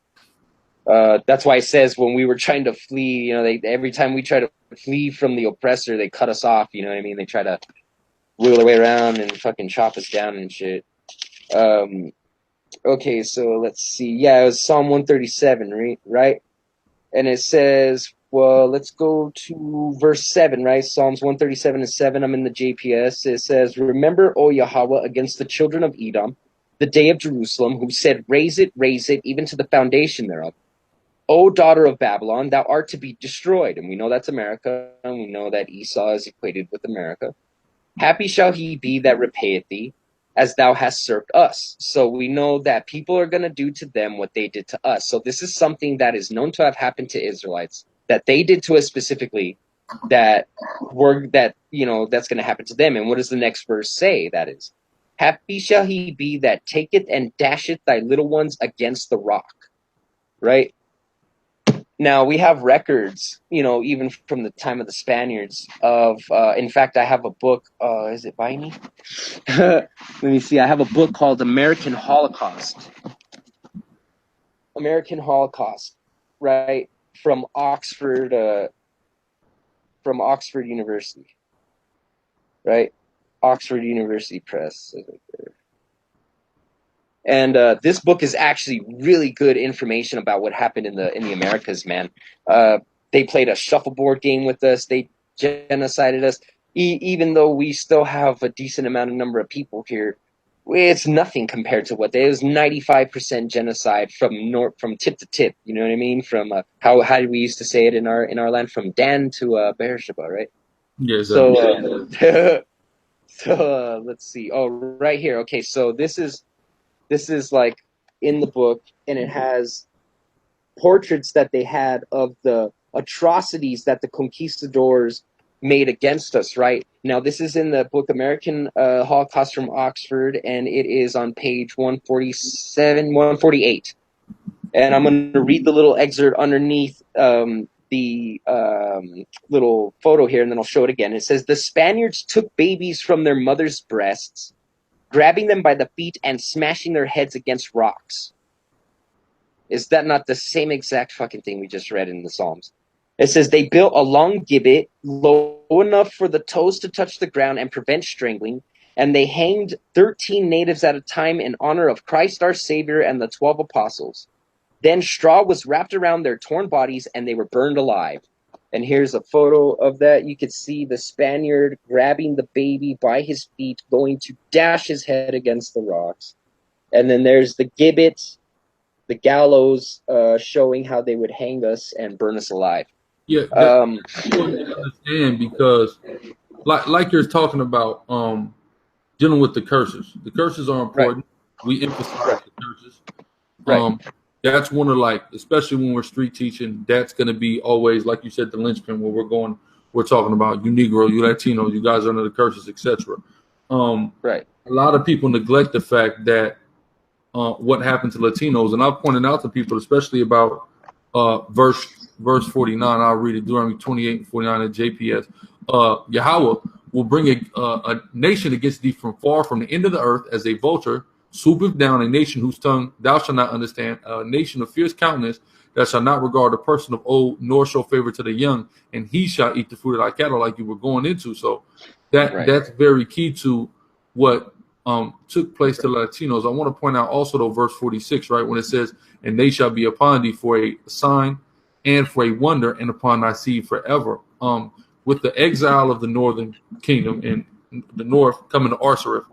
That's why it says when we were trying to flee, you know, every time we try to flee from the oppressor, they cut us off, you know what I mean? They try to wheel their way around and fucking chop us down and shit. Okay, so let's see. Yeah, it was Psalm 137, right? And it says, well, let's go to verse 7, right? Psalms 137 and 7. I'm in the JPS. It says, remember, O Yahweh, against the children of Edom, the day of Jerusalem, who said, raise it, even to the foundation thereof. O daughter of Babylon, thou art to be destroyed. And we know that's America, and we know that Esau is equated with America. Happy shall he be that repayeth thee, as thou hast served us. So we know that people are going to do to them what they did to us. So this is something that is known to have happened to Israelites, that they did to us specifically, that you know, that's going to happen to them. And what does the next verse say? That is, happy shall he be that taketh and dasheth thy little ones against the rock. Right? Now, we have records, you know, even from the time of the Spaniards of, in fact, I have a book, is it by me? Let me see, I have a book called American Holocaust. American Holocaust, right? From Oxford University, right? Oxford University Press. And this book is actually really good information about what happened in the Americas, man. They played a shuffleboard game with us. They genocided us. Even though we still have a decent amount of number of people here, it's nothing compared to what they. It was 95% genocide from tip to tip. You know what I mean? From how did we used to say it in our land, from Dan to Beersheba, right? Yeah, exactly. So so let's see. Oh, right here. Okay, so this is like in the book, and it has portraits that they had of the atrocities that the conquistadors made against us, right? Now, this is in the book American Holocaust from Oxford, and it is on page 147, 148. And I'm going to read the little excerpt underneath the little photo here, and then I'll show it again. It says, "The Spaniards took babies from their mothers' breasts, grabbing them by the feet and smashing their heads against rocks." Is that not the same exact fucking thing we just read in the Psalms? It says they built a long gibbet low enough for the toes to touch the ground and prevent strangling, and they hanged 13 natives at a time in honor of Christ our Savior and the 12 apostles. Then straw was wrapped around their torn bodies, and they were burned alive. And here's a photo of that. You could see the Spaniard grabbing the baby by his feet, going to dash his head against the rocks. And then there's the gibbet, the gallows, showing how they would hang us and burn us alive. Yeah, that's important to understand because, like you're talking about, dealing with the curses. The curses are important. Right. We emphasize the curses. Right. That's one of, like, especially when we're street teaching, that's going to be always, like you said, the linchpin where we're talking about you Negro, you Latino, you guys are under the curses, etc. Right. A lot of people neglect the fact that what happened to Latinos, and I've pointed out to people, especially about verse 49. I'll read it, Deuteronomy 28 and 49 at JPS. Yahweh will bring a nation against thee from far from the end of the earth as a vulture, swoopeth down, a nation whose tongue thou shalt not understand, a nation of fierce countenance that shall not regard the person of old, nor show favor to the young, and he shall eat the fruit of thy cattle, like you were going into. So that's very key to what took place to Latinos. I want to point out also, though, verse 46, right, when it says, "And they shall be upon thee for a sign and for a wonder, and upon thy seed forever." With the exile of the northern kingdom and the north coming to Arsareth,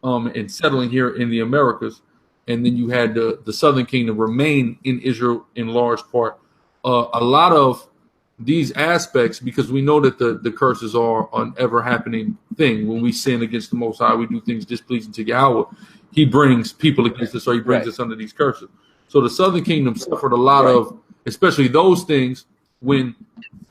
and settling here in the Americas, and then you had the southern kingdom remain in Israel in large part. A lot of these aspects, because we know that the curses are an ever happening thing. When we sin against the Most High, we do things displeasing to Yahweh. He brings people against us, or he brings us under these curses. So the southern kingdom suffered a lot of, especially those things, when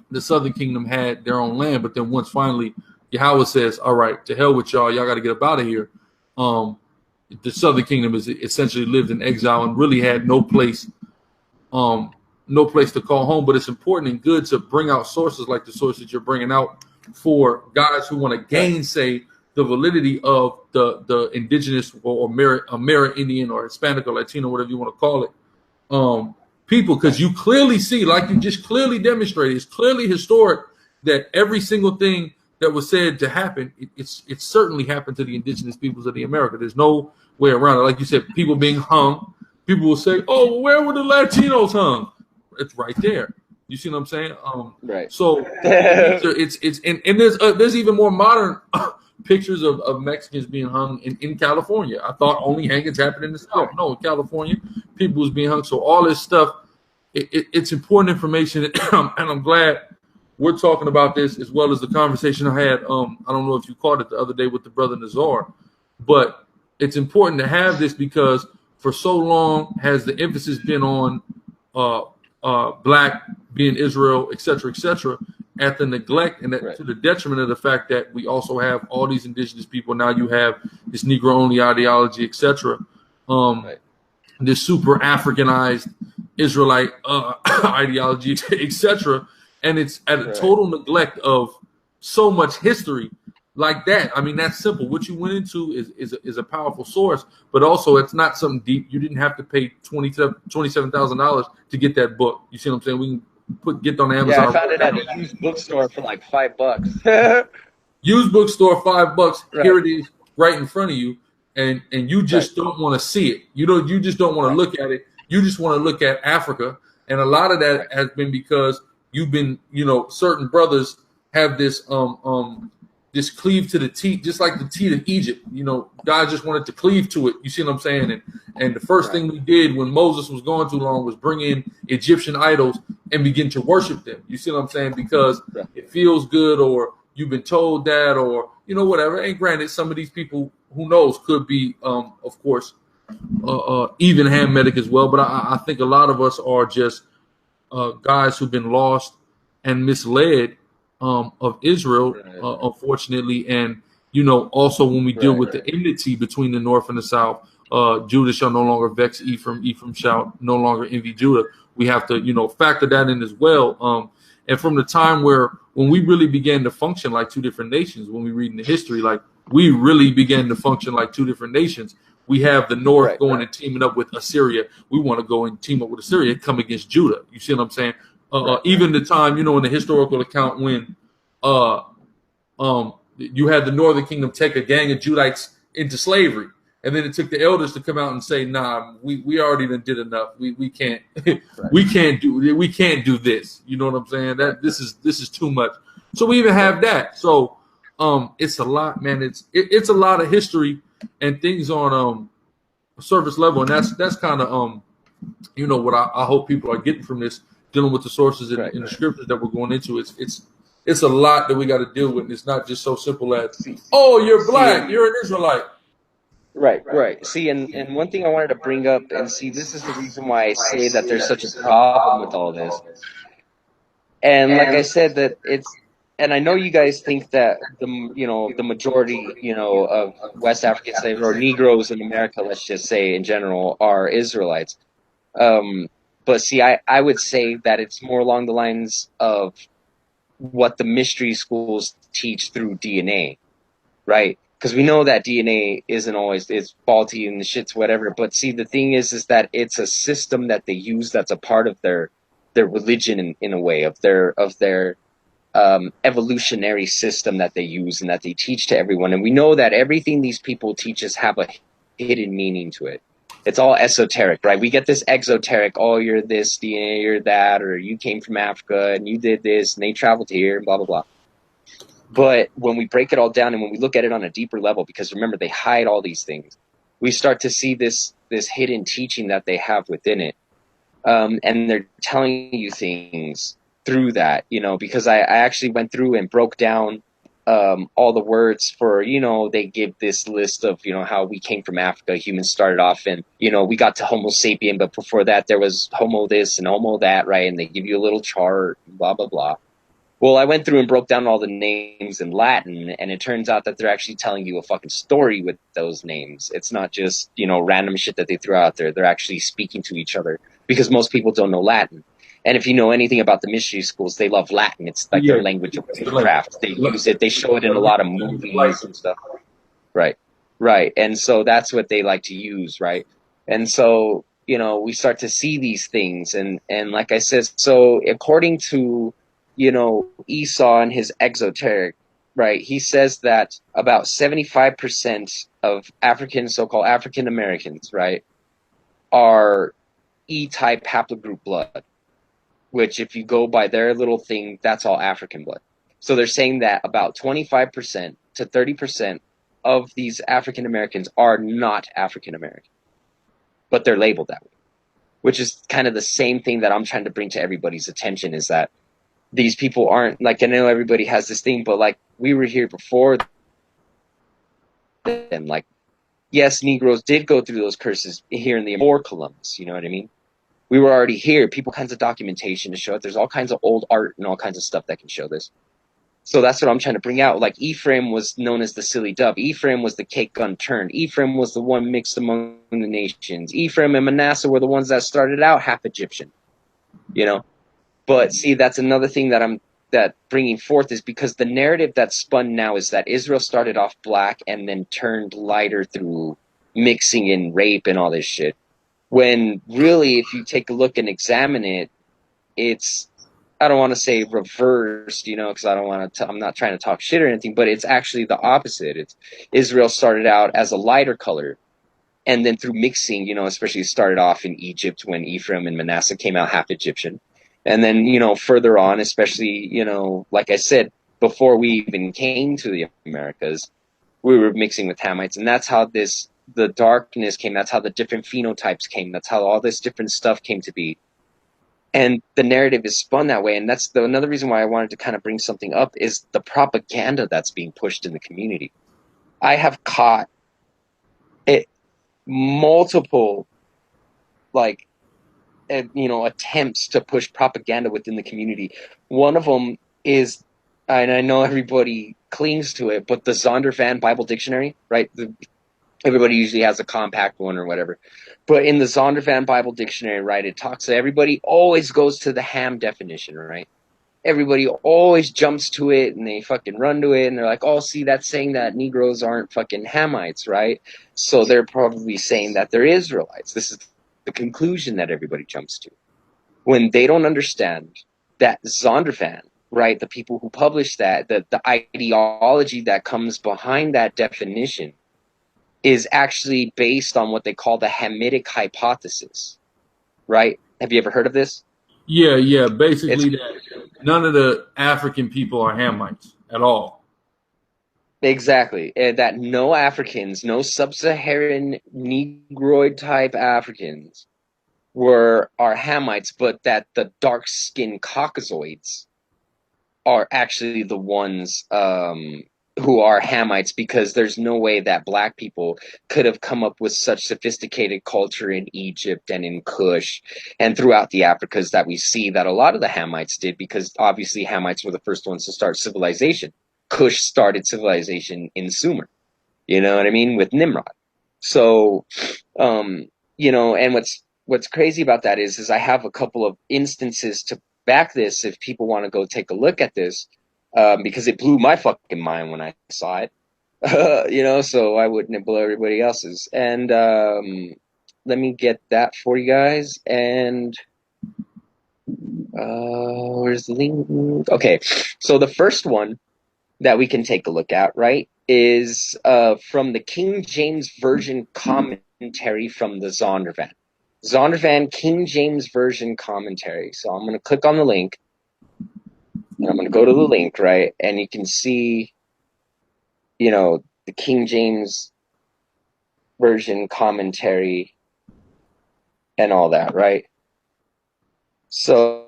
the southern kingdom had their own land. But then once finally Yahweh says, "All right, to hell with y'all got to get up out of here," the southern kingdom is essentially lived in exile and really had no place to call home. But it's important and good to bring out sources like the sources you're bringing out for guys who want to gainsay the validity of the indigenous or Amerindian or Hispanic or Latino, whatever you want to call it, people, because you clearly see, like you just clearly demonstrated, it's clearly historic that every single thing that was said to happen, it's certainly happened to the indigenous peoples of the America. There's no way around it. Like you said, people being hung. People will say, "Oh, well, where were the Latinos hung?" It's right there. You see what I'm saying? So and there's even more modern pictures of Mexicans being hung in California. I thought only hangings happened in the South. No, in California, people was being hung. So all this stuff, it's important information, and I'm glad we're talking about this, as well as the conversation I had. I don't know if you caught it the other day with the brother Nazar, but it's important to have this because for so long has the emphasis been on black being Israel, et cetera, at the neglect and to the detriment of the fact that we also have all these indigenous people. Now you have this Negro-only ideology, et cetera, this super Africanized Israelite ideology, et cetera, and it's at a total neglect of so much history like that. I mean, that's simple. What you went into is a powerful source, but also it's not something deep. You didn't have to pay $27,000 to get that book. You see what I'm saying? We can get on Amazon. Yeah, I found it at a used bookstore for like $5. Used bookstore, $5. Here it is, right in front of you, and you just don't want to see it. You just don't want to look at it. You just want to look at Africa, and a lot of that has been because you've been, certain brothers have this just cleave to the teat, just like the teat of Egypt. God just wanted to cleave to it. You see what I'm saying? And the first thing we did when Moses was going too long was bring in Egyptian idols and begin to worship them. You see what I'm saying? Because it feels good, or you've been told that, or whatever. And granted, some of these people, who knows, could be, of course, even Hametic as well. But I think a lot of us are just guys who've been lost and misled of Israel, unfortunately. And also when we deal with the enmity between the north and the south, Judah shall no longer vex Ephraim, Ephraim shall no longer envy Judah. We have to factor that in as well. And from the time when we really began to function like two different nations, when we read in the history, like we really began to function like two different nations. We have the north going and teaming up with Assyria. We want to go and team up with Assyria and come against Judah. You see what I'm saying? Even the time, in the historical account when you had the northern kingdom take a gang of Judites into slavery, and then it took the elders to come out and say, "Nah, we already did enough. We can't we can't do this." You know what I'm saying? That this is too much. So we even have that. So it's a lot, man. It's a lot of history and things on a surface level, and that's kind of what I hope people are getting from this, dealing with the sources in the scriptures that we're going into. It's a lot that we got to deal with, and it's not just so simple as, oh, you're black, you're an Israelite. Right. See, and one thing I wanted to bring up, and see, this is the reason why I say that there's such a problem with all this. And like I said, that and I know you guys think that the majority, of West African slaves or Negroes in America, let's just say in general, are Israelites. But see, I would say that it's more along the lines of what the mystery schools teach through DNA, right? Because we know that DNA isn't always, it's faulty and the shit's whatever. But see, the thing is that it's a system that they use that's a part of their religion in a way, of their evolutionary system that they use and that they teach to everyone. And we know that everything these people teach us have a hidden meaning to it. It's all esoteric, right? We get this exoteric, oh, you're this DNA, you're that, or you came from Africa and you did this and they traveled here and blah, blah, blah. But when we break it all down and when we look at it on a deeper level, because remember, they hide all these things, we start to see this hidden teaching that they have within it. And they're telling you things through that, because I actually went through and broke down all the words for, they give this list of, how we came from Africa. Humans started off and, we got to Homo sapien, but before that there was Homo this and Homo that, right? And they give you a little chart, blah, blah, blah. Well, I went through and broke down all the names in Latin, and it turns out that they're actually telling you a fucking story with those names. It's not just, random shit that they threw out there. They're actually speaking to each other, because most people don't know Latin. And if you know anything about the mystery schools, they love Latin. It's like their language of witchcraft. They use it. They show it in a lot of movies and stuff. Right. And so that's what they like to use, right? And so, we start to see these things. And like I said, so according to, Esau and his exoteric, right, he says that about 75% of so-called African Americans, right, are E-type haplogroup blood, which if you go by their little thing, that's all African blood. So they're saying that about 25% to 30% of these African Americans are not African American, but they're labeled that way, which is kind of the same thing that I'm trying to bring to everybody's attention, is that these people aren't, like, I know everybody has this thing, but like, we were here before them. Like, yes, Negroes did go through those curses here in the before Columbus, you know what I mean? We were already here. People, kinds of documentation to show it. There's all kinds of old art and all kinds of stuff that can show this. So that's what I'm trying to bring out. Like, Ephraim was known as the silly dove. Ephraim was the cake unturned. Ephraim was the one mixed among the nations. Ephraim and Manasseh were the ones that started out half Egyptian, But see, that's another thing that bringing forth is because the narrative that's spun now is that Israel started off black and then turned lighter through mixing and rape and all this shit. When really, if you take a look and examine it, it's, I don't want to say reversed, because I'm not trying to talk shit or anything, but it's actually the opposite. It's Israel started out as a lighter color, and then through mixing, especially started off in Egypt when Ephraim and Manasseh came out half Egyptian. And then, further on, especially, like I said, before we even came to the Americas, we were mixing with Hamites, and that's how the darkness came. That's how the different phenotypes came. That's how all this different stuff came to be. And the narrative is spun that way. And that's another reason why I wanted to kind of bring something up is the propaganda that's being pushed in the community. I have caught it multiple, like, attempts to push propaganda within the community. One of them is, and I know everybody clings to it, but the Zondervan Bible Dictionary, right? Everybody usually has a compact one or whatever. But in the Zondervan Bible Dictionary, right, it talks that everybody always goes to the Ham definition, right? Everybody always jumps to it and they fucking run to it and they're like, oh, see, that's saying that Negroes aren't fucking Hamites, right? So they're probably saying that they're Israelites. This is the conclusion that everybody jumps to. When they don't understand that Zondervan, right, the people who publish that, the ideology that comes behind that definition is actually based on what they call the Hametic hypothesis, right? Have you ever heard of this? Yeah. It's Basically, that none of the African people are Hamites at all. exactly that no Africans, no sub-Saharan Negroid type Africans are Hamites, but that the dark-skinned Caucasoids are actually the ones who are Hamites, because there's no way that black people could have come up with such sophisticated culture in Egypt and in Kush and throughout the Africas that we see that a lot of the Hamites did, because obviously Hamites were the first ones to start civilization. Kush started civilization in Sumer, you know what I mean, with Nimrod. So, and what's crazy about that is I have a couple of instances to back this if people want to go take a look at this, because it blew my fucking mind when I saw it. So I wouldn't blow everybody else's. And let me get that for you guys. And where's the link? Okay, so the first one that we can take a look at, right, is from the King James Version commentary from the Zondervan. Zondervan King James Version commentary. So I'm going to click on the link, and I'm going to go to the link, right, and you can see, the King James Version commentary and all that, right? So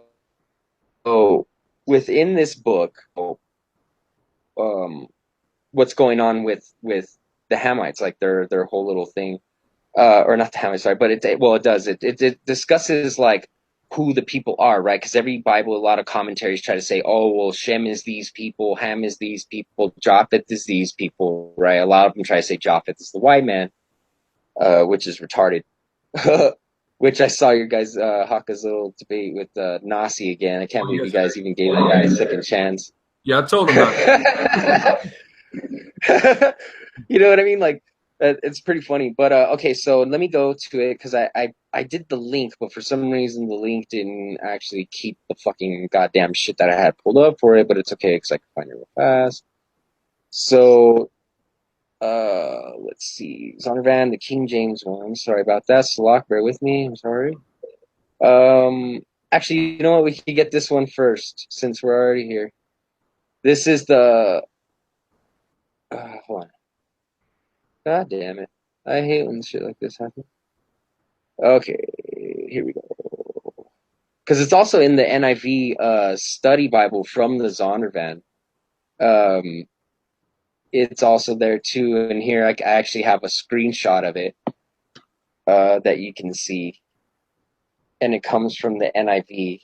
within this book, what's going on with the Hamites, like their whole little thing, or not the Hamites, sorry, but it does. It discusses like who the people are, right? Because every Bible, a lot of commentaries try to say, oh, well, Shem is these people, Ham is these people, Japheth is these people, right? A lot of them try to say Japheth is the white man, which is retarded. Which I saw your guys, Haka's little debate with Nasi again. I can't believe you guys even gave that guy a second chance. Yeah, I told him not. You know what I mean? Like, it's pretty funny. But okay, so let me go to it, because I did the link, but for some reason the link didn't actually keep the fucking goddamn shit that I had pulled up for it. But it's okay, because I can find it real fast. So let's see, Zondervan, the King James one. Sorry about that, Salak. Bear with me. I'm sorry. Actually, you know what? We can get this one first since we're already here. This is the. Hold on. God damn it! I hate when shit like this happens. Okay, here we go. Because it's also in the NIV study Bible from the Zondervan. It's also there too, and here I actually have a screenshot of it that you can see, and it comes from the NIV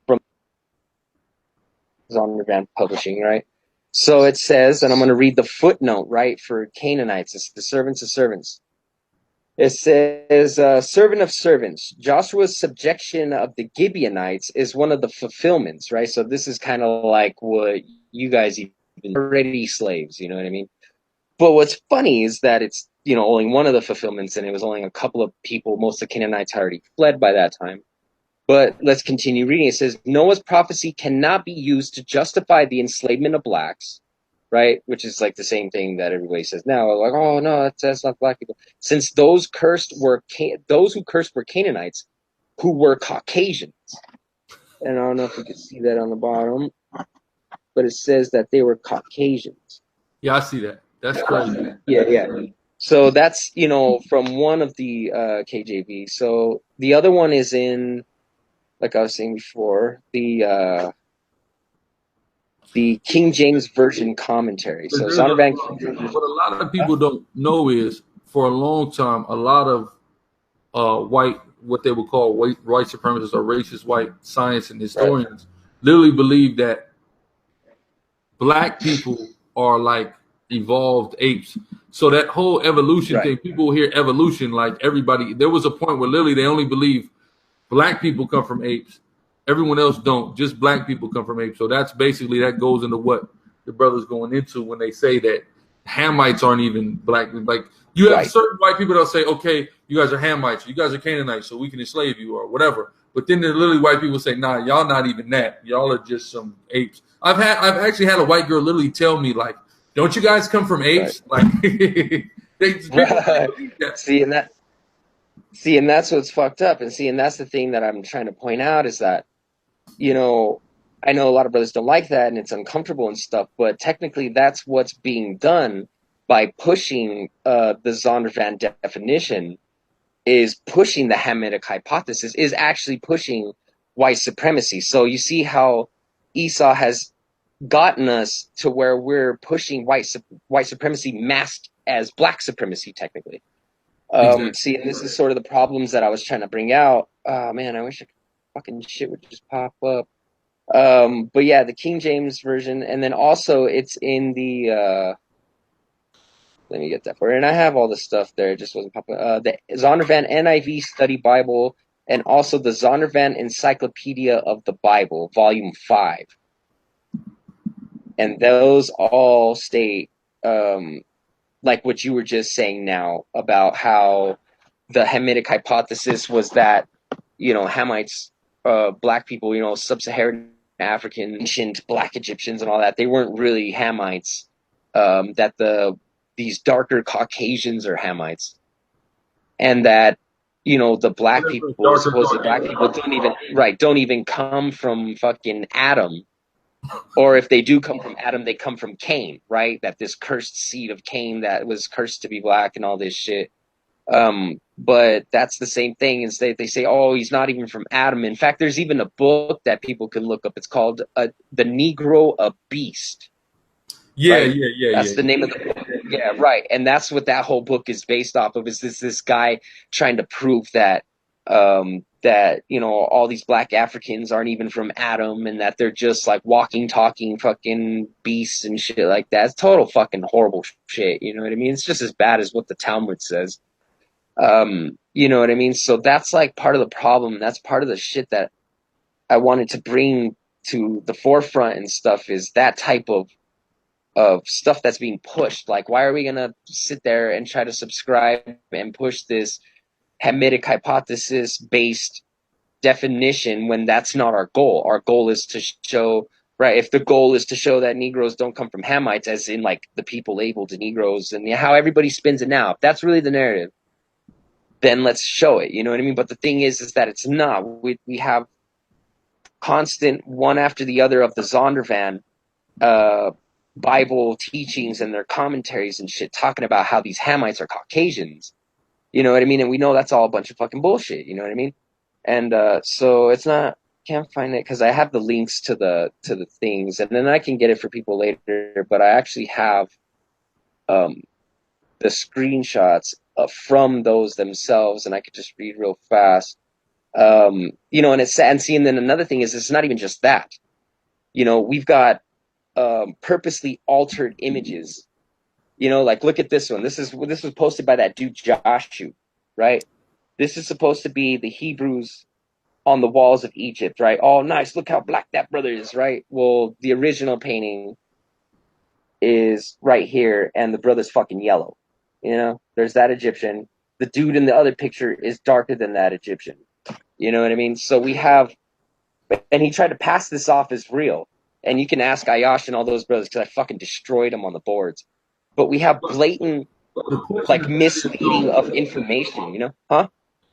from Zondervan Publishing, right? So it says, and I'm going to read the footnote, right, for Canaanites. It's the servants of servants. It says, servant of servants. Joshua's subjection of the Gibeonites is one of the fulfillments, right? So this is kind of like what you guys even already slaves, you know what I mean? But what's funny is that it's, only one of the fulfillments, and it was only a couple of people. Most of the Canaanites had already fled by that time. But let's continue reading. It says, Noah's prophecy cannot be used to justify the enslavement of blacks, right? Which is like the same thing that everybody says now. Like, oh, no, that's not black people. Since those who cursed were Canaanites, who were Caucasians. and I don't know if you can see that on the bottom, but it says that they were Caucasians. Yeah, I see that. That's crazy. Yeah. So that's, from one of the KJV. So the other one is in, like I was saying before, the King James Version commentary. So There's Zondervan. what a lot of people don't know is for a long time, a lot of white, what they would call white supremacists or racist white science and Right. historians, literally believe that black people are like evolved apes. So that whole evolution Right. thing, people hear evolution like everybody. There was a point where literally they only believe black people come from apes. Everyone else don't. Just black people come from apes. So that's basically that goes into what the brother's going into when they say that Hamites aren't even black. Like you have Right. certain white people that'll say, okay, you guys are Hamites, you guys are Canaanites, so we can enslave you or whatever. But then there's literally white people say, nah, y'all not even that. Y'all are just some apes. I've actually had a white girl literally tell me, like, don't you guys come from apes? Right. Like they believe that. See, and that's what's fucked up. And that's the thing that I'm trying to point out is that, I know a lot of brothers don't like that and it's uncomfortable and stuff, but technically that's what's being done by pushing the Zondervan definition, is pushing the Hametic hypothesis, is actually pushing white supremacy. So you see how Esau has gotten us to where we're pushing white supremacy masked as black supremacy, technically. Exactly. See, and this is sort of the problems that I was trying to bring out. Man, I wish fucking shit would just pop up. But yeah, the King James version, and then also it's in the let me get that for you. And I have all the stuff there, it just wasn't popping. The Zondervan NIV Study Bible, and also the Zondervan Encyclopedia of the Bible, Volume 5. And those all state, like what you were just saying now, about how the Hamitic hypothesis was that, Hamites, black people, sub-Saharan African, ancient black Egyptians and all that, they weren't really Hamites. That these darker Caucasians are Hamites, and that the black people, supposed black people, don't even come from fucking Adam, or if they do come from Adam, they come from Cain, right? That this cursed seed of Cain that was cursed to be black and all this shit. But that's the same thing. Is they say, oh, he's not even from Adam. In fact, there's even a book that people can look up. It's called The Negro a Beast. Yeah, right? yeah. That's the name of the book. Yeah, right. And that's what that whole book is based off of. Is this guy trying to prove that all these black Africans aren't even from Adam, and that they're just like walking, talking fucking beasts and shit like that. It's total fucking horrible shit. You know what I mean? It's just as bad as what the Talmud says. You know what I mean? So that's like part of the problem. That's part of the shit that I wanted to bring to the forefront and stuff, is that type of stuff that's being pushed. Like, why are we gonna sit there and try to subscribe and push this Hamitic hypothesis based definition when that's not our goal? Our goal is to show, right? If the goal is to show that Negroes don't come from Hamites, as in like the people labeled Negroes, and how everybody spins it now, if that's really the narrative, then let's show it. You know what I mean? But the thing is that it's not. We have constant one after the other of the Zondervan Bible teachings and their commentaries and shit talking about how these Hamites are Caucasians. You know what I mean? And we know that's all a bunch of fucking bullshit. You know what I mean? And so it's not. Can't find it because I have the links to the things, and then I can get it for people later. But I actually have the screenshots from those themselves, and I could just read real fast. And it's sad. And then another thing is, it's not even just that. We've got purposely altered images. Like, look at this one. This was posted by that dude Joshua, right? This is supposed to be the Hebrews on the walls of Egypt, right? Oh, nice. Look how black that brother is, right? Well, the original painting is right here, and the brother's fucking yellow. There's that Egyptian. The dude in the other picture is darker than that Egyptian. You know what I mean? So we have, and he tried to pass this off as real. And you can ask Ayash and all those brothers, because I fucking destroyed them on the boards. But we have blatant, like, misleading of information, huh?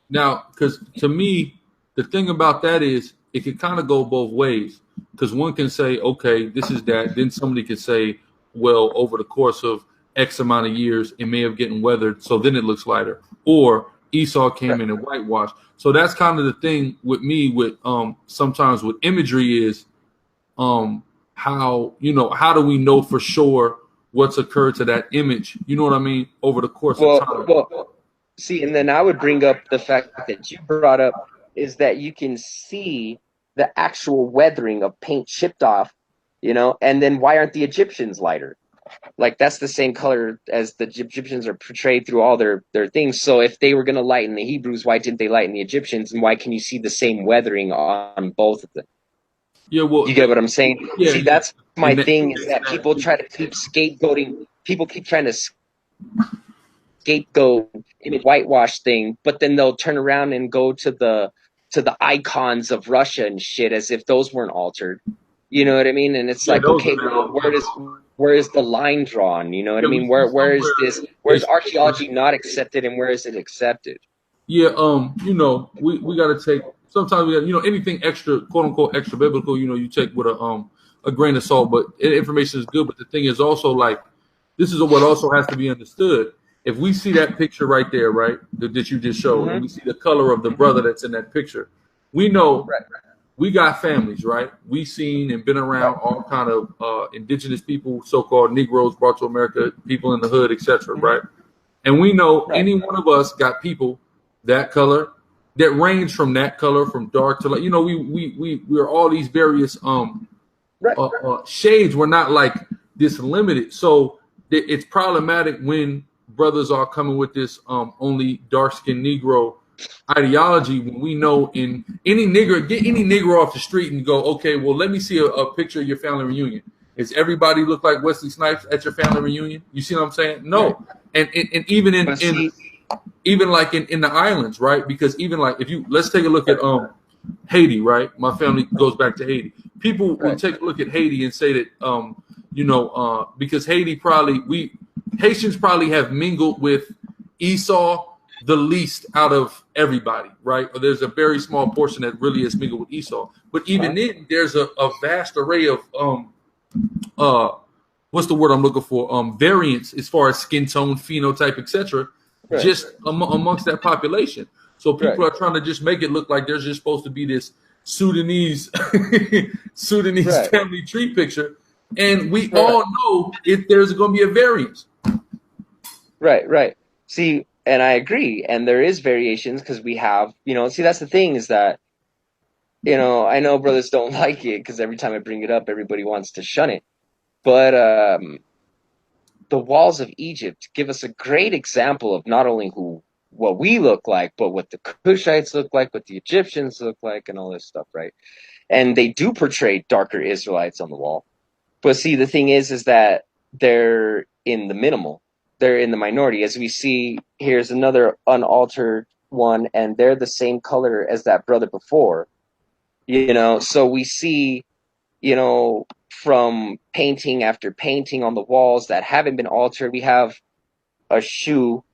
Now, because to me, the thing about that is it can kind of go both ways because one can say, okay, this is that. Then somebody could say, well, over the course of X amount of years, it may have gotten weathered, so then it looks lighter. Or Esau came Right. in and whitewashed. So that's kind of the thing with me with sometimes with imagery is how how do we know for sure what's occurred to that image? You know what I mean? Over the course of time. Well, see, and then I would bring up the fact that you brought up is that you can see the actual weathering of paint chipped off, and then why aren't the Egyptians lighter? Like that's the same color as the Egyptians are portrayed through all their things. So if they were going to lighten the Hebrews, why didn't they lighten the Egyptians? And why can you see the same weathering on both of them? Yeah, well, You get what I'm saying? yeah, See, yeah. that's my And thing is that people try to keep scapegoating. People keep trying to scapegoat image whitewash thing, but then they'll turn around and go to the icons of Russia and shit as if those weren't altered. You know what I mean? And it's yeah, like, those okay, are well, where is the line drawn? You know what I yeah, we mean? see Where is somewhere this? Where's it's archaeology not accepted and where is it accepted? yeah, we got to take sometimes we got anything extra quote unquote extra biblical, you take with a grain of salt, but information is good. But the thing is also like this is what also has to be understood. If we see that picture right there, right, that you just showed, and we Mm-hmm. see the color of the brother that's in that picture, we know Right, we got families, right? We seen and been right, around all kind of indigenous people, so-called Negroes brought to America, people in the hood, etc., mm-hmm. right? And we know Right, any one of us got people that color that range from that color from dark to light. We're all these various right, shades. We're not like this limited. So it's problematic when brothers are coming with this only dark skinned Negro ideology when we know in any nigger get any Negro off the street and go, okay, well let me see a picture of your family reunion. Is everybody look like Wesley Snipes at your family reunion? You see what I'm saying? right. No. And even But in see, even like in the islands, right? Because even like if you let's take a look right, at Haiti, right? My family goes back to Haiti. People will right, take a look at Haiti and say that because Haiti probably we Haitians probably have mingled with Esau the least out of everybody, right? Or there's a very small portion that really is mingled with Esau. But even uh-huh, then, there's a vast array of uh what's the word I'm looking for? Variants as far as skin tone, phenotype, etc. right, Just amongst that population. So right, people are trying to just make it look like there's just supposed to be this Sudanese Sudanese right, family tree picture, and we right. all know if there's going to be a variance. Right, right. See, and I agree. And there is variations because we have, see, that's the thing is that, I know brothers don't like it because every time I bring it up, everybody wants to shun it. But the walls of Egypt give us a great example of not only what we look like, but what the Cushites look like, what the Egyptians look like, and all this stuff, right? And they do portray darker Israelites on the wall. But see, the thing is that they're in the minimal. They're in the minority. As we see, here's another unaltered one, and they're the same color as that brother before. So we see, from painting after painting on the walls that haven't been altered. We have a shoe.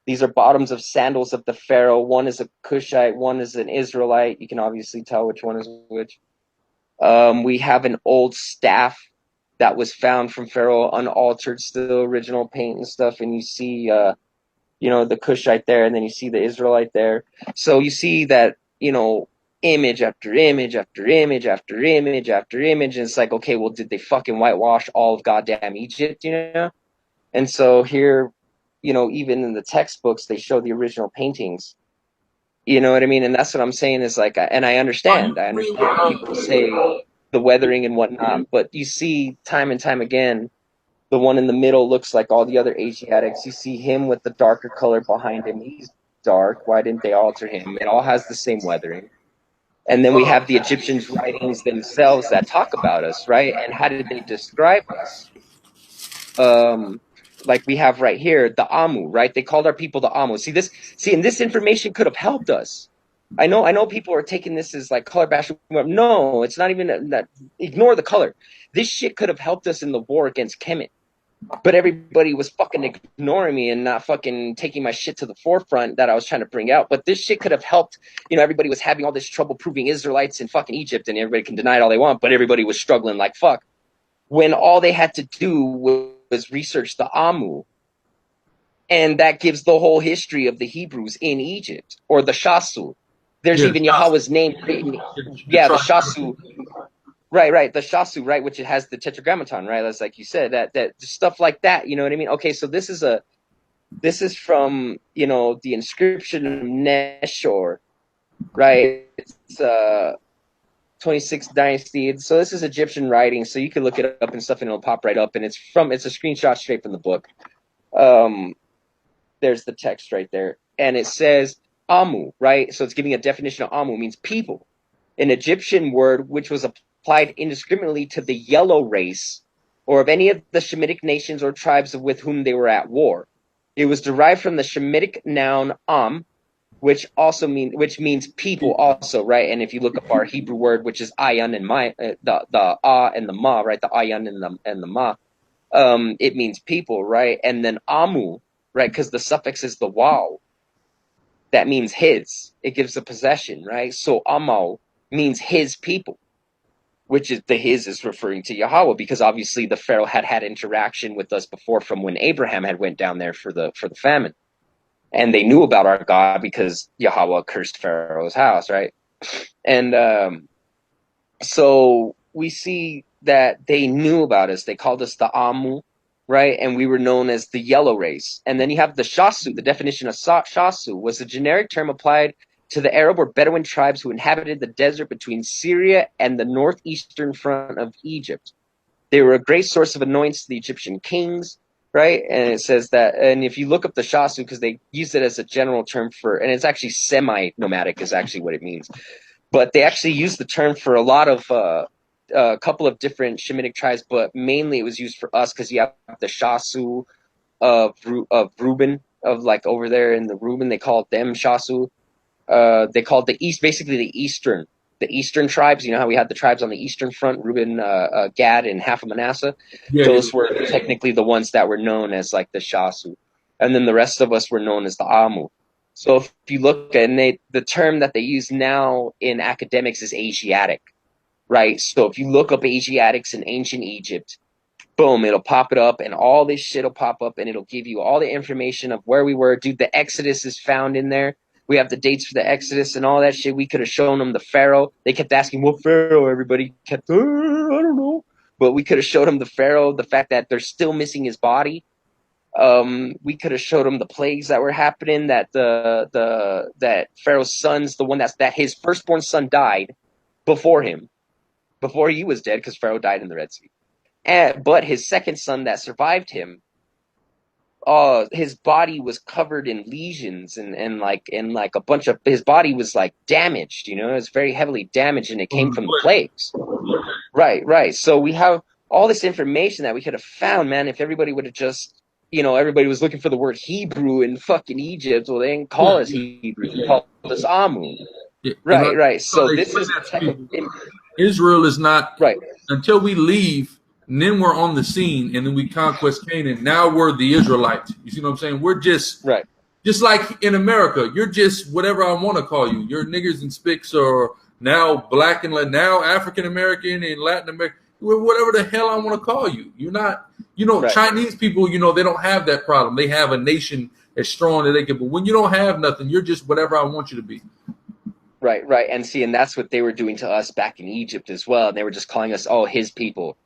These are bottoms of sandals of the Pharaoh. One is a Cushite, one is an Israelite. You can obviously tell which one is which. We have an old staff that was found from Pharaoh, unaltered, still original paint and stuff. And you see, the Cushite there, and then you see the Israelite there. So you see that, image after image after image after image after image. And it's like, okay, well, did they fucking whitewash all of goddamn Egypt, And so here, even in the textbooks, they show the original paintings. You know what I mean? And that's what I'm saying is like, and I Are you understand. I agree understand when people with say the weathering and whatnot, but you see time and time again, the one in the middle looks like all the other Asiatics. You see him with the darker color behind him. He's dark. Why didn't they alter him? It all has the same weathering. And then we have the Egyptians' writings themselves that talk about us, right? And how did they describe us? Like we have right here, the Amu, right? They called our people the Amu. And this information could have helped us. I know people are taking this as like color bashing. No, it's not even that. Ignore the color. This shit could have helped us in the war against Kemet. But everybody was fucking ignoring me and not fucking taking my shit to the forefront that I was trying to bring out. But this shit could have helped. You know, everybody was having all this trouble proving Israelites in fucking Egypt, and everybody can deny it all they want, but everybody was struggling like fuck. When all they had to do was research the Amu, and that gives the whole history of the Hebrews in Egypt, or the Shasu. There's Yeah, even Yahweh's name written. the Yeah, the tribe. Shasu. Right, the Shasu, right, which it has the Tetragrammaton, right? That's like you said, that stuff like that. You know what I mean? Okay, so this is from the inscription of Neshor, right? It's 26th dynasty. So this is Egyptian writing, so you can look it up and stuff, and it'll pop right up. And it's a screenshot straight from the book. There's the text right there, and it says Amu, right? So it's giving a definition of Amu, means people, an Egyptian word which was applied indiscriminately to the yellow race or of any of the Shemitic nations or tribes with whom they were at war. It was derived from the Shemitic noun which means people also, right? And if you look up our Hebrew word, which is ayan and my, the and the ma, right? The ayan and the ma, it means people, right? And then amu, right? Because the suffix is the wow, that means his. It gives a possession, right? So amal means his people, which is the his is referring to Yahweh, because obviously the Pharaoh had interaction with us before from when Abraham had went down there for the famine. And they knew about our God because Yahweh cursed Pharaoh's house, right? And so we see that they knew about us. They called us the Amu, right? And we were known as the yellow race. And then you have the Shasu. The definition of Shasu was a generic term applied to the Arab or Bedouin tribes who inhabited the desert between Syria and the northeastern front of Egypt. They were a great source of annoyance to the Egyptian kings, right? And it says that, and if you look up the Shasu, because they use it as a general term for, and it's actually semi-nomadic is actually what it means. But they actually use the term for a lot of, a couple of different Shemitic tribes, but mainly it was used for us because you have the Shasu of Reuben, of like over there in the Reuben, they call them Shasu. They called the East, basically the Eastern tribes. You know how we had the tribes on the Eastern front, Reuben, Gad, and half of Manasseh? Yeah, yeah. Those were technically the ones that were known as like the Shasu. And then the rest of us were known as the Amu. So if you look at the term that they use now in academics is Asiatic, right? So if you look up Asiatics in ancient Egypt, boom, it'll pop it up, and all this shit will pop up, and it'll give you all the information of where we were. Dude, the Exodus is found in there. We have the dates for the Exodus and all that shit. We could have shown them the Pharaoh. They kept asking, what Pharaoh? Everybody kept, I don't know. But we could have showed them the Pharaoh, the fact that they're still missing his body. We could have showed him the plagues that were happening, that that Pharaoh's son's the one that his firstborn son died before him, before he was dead, because Pharaoh died in the Red Sea. But his second son that survived him, his body was covered in lesions and like a bunch of, his body was like damaged, it was very heavily damaged, and it came from the plagues. Right. So we have all this information that we could have found, man, if everybody would have just, everybody was looking for the word Hebrew in fucking Egypt. Well, they didn't call us Hebrew. They called us Amu. Yeah. Right. So They this explain is that the to type of, people. Israel is not right. until we leave, and then we're on the scene, and then we conquest Canaan. Now we're the Israelites. You see what I'm saying? We're just Right. like in America. You're just whatever I want to call you. You're niggers and spicks, or now black and now African American and Latin American, whatever the hell I want to call you. You're not. Right. Chinese people. They don't have that problem. They have a nation as strong as they can. But when you don't have nothing, you're just whatever I want you to be. Right. And that's what they were doing to us back in Egypt as well. And they were just calling us, oh, his people.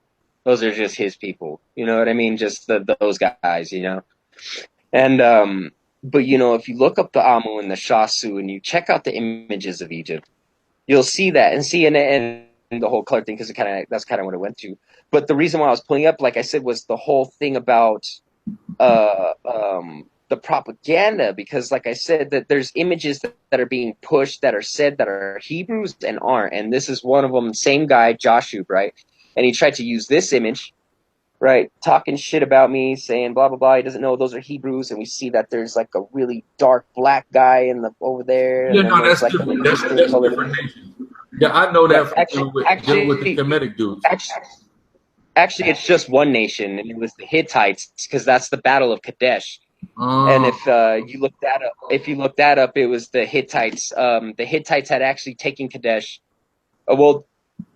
Those are just his people. You know what I mean? Just those guys, And, but, if you look up the Amu and the Shasu and you check out the images of Egypt, you'll see that and the whole color thing, because that's kind of what it went to. But the reason why I was pulling up, like I said, was the whole thing about the propaganda, because like I said, that there's images that are being pushed that are said that are Hebrews and aren't. And this is one of them, same guy, Joshua, right? And he tried to use this image, right, talking shit about me, saying blah blah blah. He doesn't know those are Hebrews, and we see that there's like a really dark black guy over there, Yeah, and then no, there's that's like different. an That's Eastern colored. different nations. Yeah, I know Right, that from dealing with the Kemetic dudes. Actually, it's just one nation, and it was the Hittites, because that's the Battle of Kadesh. And if you look that up, it was the Hittites. The Hittites had actually taken Kadesh. Well,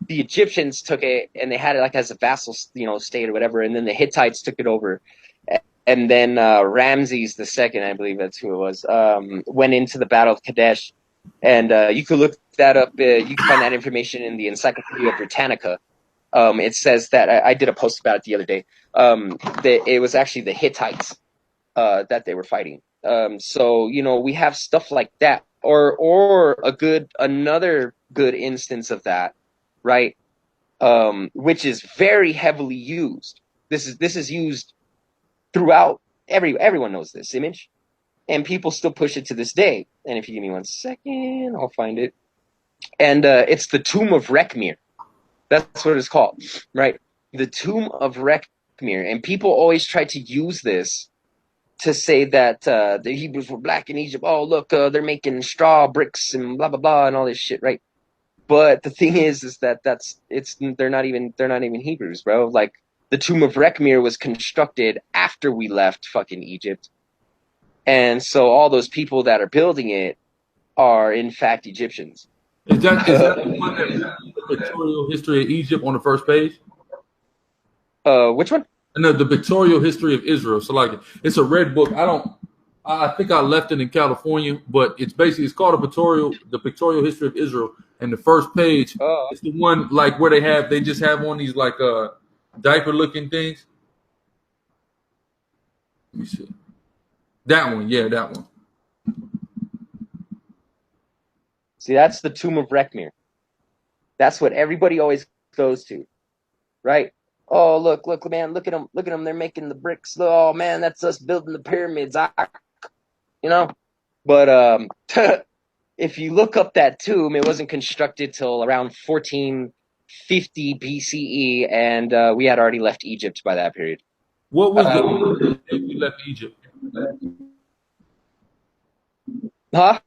the Egyptians took it, and they had it like as a vassal, state or whatever. And then the Hittites took it over, and then Ramses the second, I believe that's who it was, went into the Battle of Kadesh. And you could look that up. You can find that information in the Encyclopedia Britannica. It says that I did a post about it the other day. That it was actually the Hittites that they were fighting. So we have stuff like that, or another good instance of that, right? Which is very heavily used. This is used throughout. Everyone knows this image, and people still push it to this day. And if you give me 1 second, I'll find it. And it's the Tomb of Rekhmir. That's what it's called, right? The Tomb of Rekhmir. And people always try to use this to say that the Hebrews were black in Egypt. Oh, look, they're making straw bricks and blah blah blah and all this shit, right? But the thing is that they're not even Hebrews, bro. Like the Tomb of Rekhmir was constructed after we left fucking Egypt, and so all those people that are building it are in fact Egyptians. Is that the one that has the pictorial history of Egypt on the first page? Which one? No, the pictorial history of Israel. So like, it's a red book. I think I left it in California, but it's called the pictorial history of Israel. And the first page is the one like where they just have on these like diaper looking things. Let me see. That one, yeah, that one. See, that's the Tomb of Rekhmir. That's what everybody always goes to, right? Oh, look, man, look at them. They're making the bricks. Oh, man, that's us building the pyramids. But if you look up that tomb, it wasn't constructed till around 1450 BCE, and we had already left Egypt by that period. What was the year we left Egypt? Huh?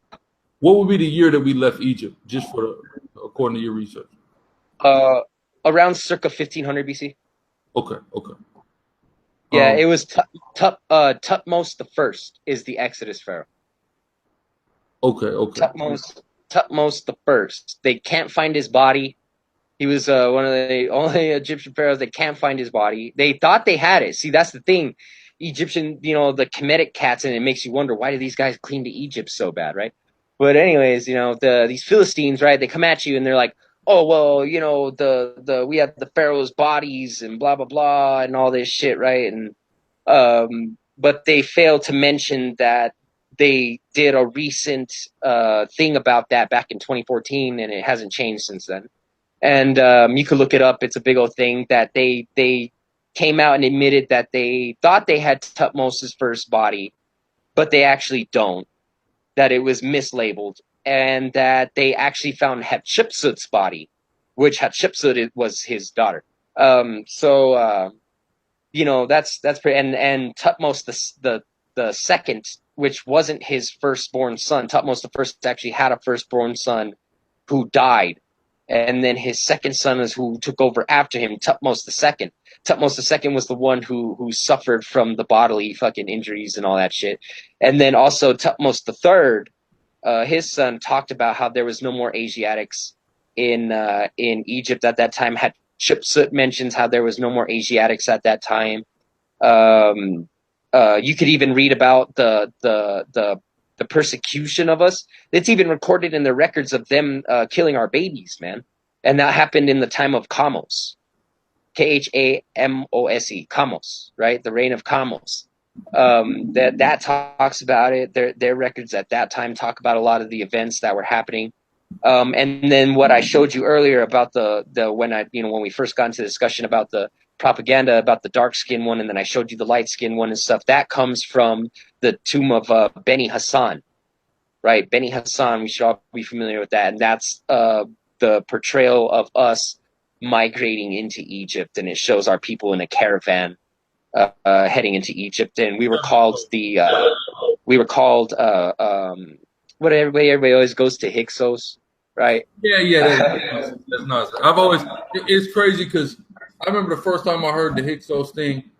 What would be the year that we left Egypt, just according to your research? Around circa 1500 BC. Okay. Yeah, it was Tutmos the First is the Exodus pharaoh. Okay. Tutmos the First. They can't find his body. He was one of the only Egyptian pharaohs that can't find his body. They thought they had it. See, that's the thing. Egyptian, the Hametic cats, and it makes you wonder, why do these guys cling to Egypt so bad, right? But anyways, these Philistines, right? They come at you and they're like, oh well, we have the pharaoh's bodies and blah blah blah and all this shit, right? And but they fail to mention that they did a recent thing about that back in 2014, and it hasn't changed since then. And you could look it up. It's a big old thing that they came out and admitted that they thought they had Tutmosis' first body, but they actually don't. That it was mislabeled, and that they actually found Hatshepsut's body, which Hatshepsut was his daughter. So that's pretty. And Tutmos the second, which wasn't his firstborn son. Tutmos the first actually had a firstborn son who died. And then his second son is who took over after him, Tutmos II. Tutmos II was the one who suffered from the bodily fucking injuries and all that shit. And then also Tutmos III, his son, talked about how there was no more Asiatics in Egypt at that time. Hatshepsut mentions how there was no more Asiatics at that time. You could even read about the persecution of us. It's even recorded in the records of them killing our babies, man. And that happened in the time of Kamos. Khamose, Kamos, right? The reign of Kamos. That talks about it. Their records at that time talk about a lot of the events that were happening. And then what I showed you earlier about when we first got into the discussion about the propaganda about the dark skin one, and then I showed you the light skin one and stuff, that comes from the tomb of Beni Hassan, right? Beni Hassan, we should all be familiar with that. And that's the portrayal of us migrating into Egypt, and it shows our people in a caravan heading into Egypt. And we were called what everybody always goes to Hyksos, right? Yeah, that's nice. It's crazy because I remember the first time I heard the Hyksos thing,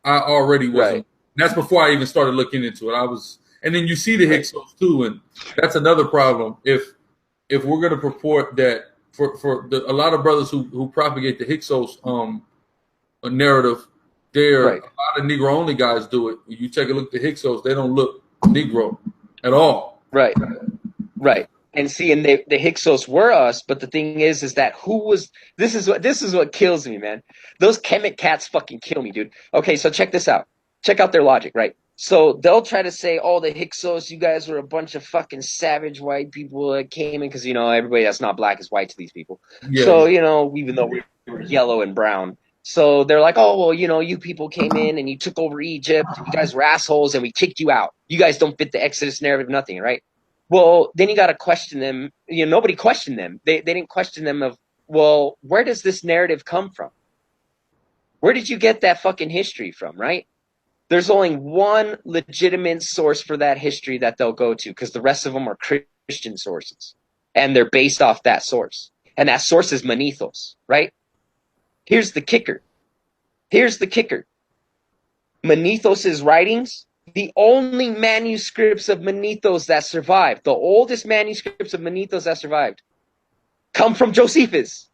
I already Right. wasn't. That's before I even started looking into it. I was, and then you see the Right. Hyksos too, and that's another problem. If we're going to purport that a lot of brothers who propagate the Hyksos narrative, there a Right. lot of Negro only guys do it. When you take a look at the Hyksos, they don't look Negro at all. Right. Right. And see, and the Hyksos were us, but the thing is that who was this is what kills me, man. Those Kemet cats fucking kill me, dude. Okay, so check this out. Check out their logic, right? So they'll try to say, "Oh, the Hyksos, you guys were a bunch of fucking savage white people that came in," because everybody that's not black is white to these people. Yeah, So yeah, even though we were yellow and brown, so they're like, "Oh, well, you people came in and you took over Egypt. You guys were assholes, and we kicked you out. You guys don't fit the Exodus narrative, nothing, right?" Well, then you got to question them. Nobody questioned them. They didn't question them of, well, where does this narrative come from? Where did you get that fucking history from, right? There's only one legitimate source for that history that they'll go to because the rest of them are Christian sources. And they're based off that source. And that source is Manethos, right? Here's the kicker. Here's the kicker. Manethos' writings, the only manuscripts of Manethos that survived, the oldest manuscripts of Manethos that survived, come from Josephus.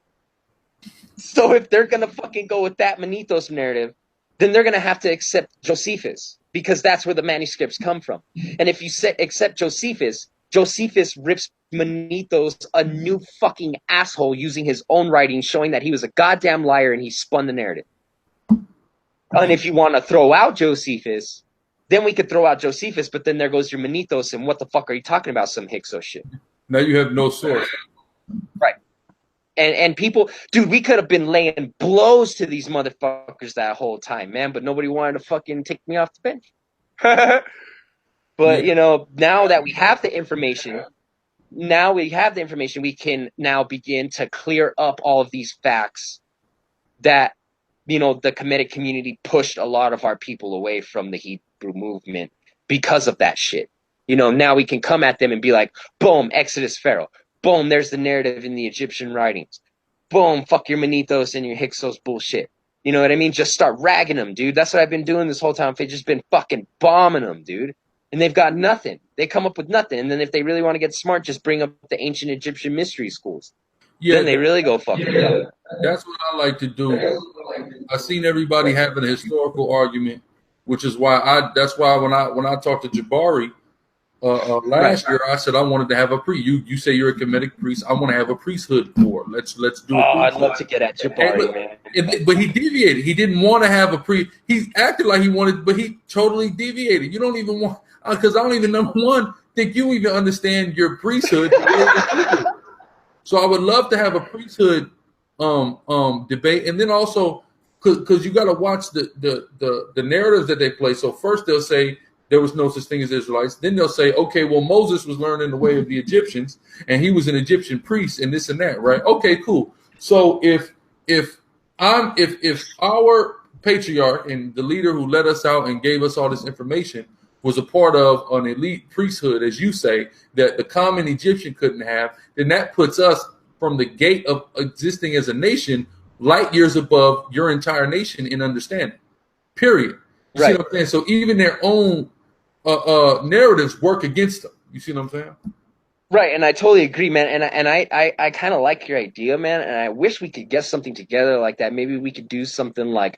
So if they're going to fucking go with that Manethos narrative, then they're going to have to accept Josephus because that's where the manuscripts come from. And if you accept Josephus, Josephus rips Manethos a new fucking asshole using his own writing, showing that he was a goddamn liar and he spun the narrative. And if you want to throw out Josephus, then we could throw out Josephus, but then there goes your Manethos, and what the fuck are you talking about? Some Hyksos shit. now you have no source. Right. And people, dude, we could have been laying blows to these motherfuckers that whole time, man, but nobody wanted to fucking take me off the bench. But, Yeah, now that we have the information, we can now begin to clear up all of these facts that the Hametic community pushed a lot of our people away from the Hebrew movement because of that shit. Now we can come at them and be like, boom, Exodus Pharaoh. Boom, there's the narrative in the Egyptian writings. Boom, fuck your Manethos and your Hyksos bullshit. You know what I mean? Just start ragging them, dude. That's what I've been doing this whole time. I've just been fucking bombing them, dude. And they've got nothing. They come up with nothing. And then if they really want to get smart, just bring up the ancient Egyptian mystery schools. yeah, Then they really go fucking up. that's what I like to do. I've seen everybody having a historical argument, which is why that's why when I talked to Jabari last year, I said I wanted to have a priest. You say you're a Kemetic priest. I want to have a priesthood core. Let's do Oh, a I'd priesthood. love to get at Jabari, man. But he deviated. He didn't want to have a priest. He acted like he wanted, but he totally deviated. You don't even want, because I don't even, number one, think you even understand your priesthood. So I would love to have a priesthood debate, and then also because you got to watch the narratives that they play. So first they'll say there was no such thing as Israelites. Then they'll say, okay, well Moses was learning the way of the Egyptians, and he was an Egyptian priest, and this and that, right? Okay, cool. So if our patriarch and the leader who led us out and gave us all this information was a part of an elite priesthood, as you say, that the common Egyptian couldn't have, then that puts us from the gate of existing as a nation light years above your entire nation in understanding. Period. You see what I'm saying? So even their own narratives work against them. You see what I'm saying? Right, and I totally agree, man. And I kind of like your idea, man. And I wish we could get something together like that. Maybe we could do something like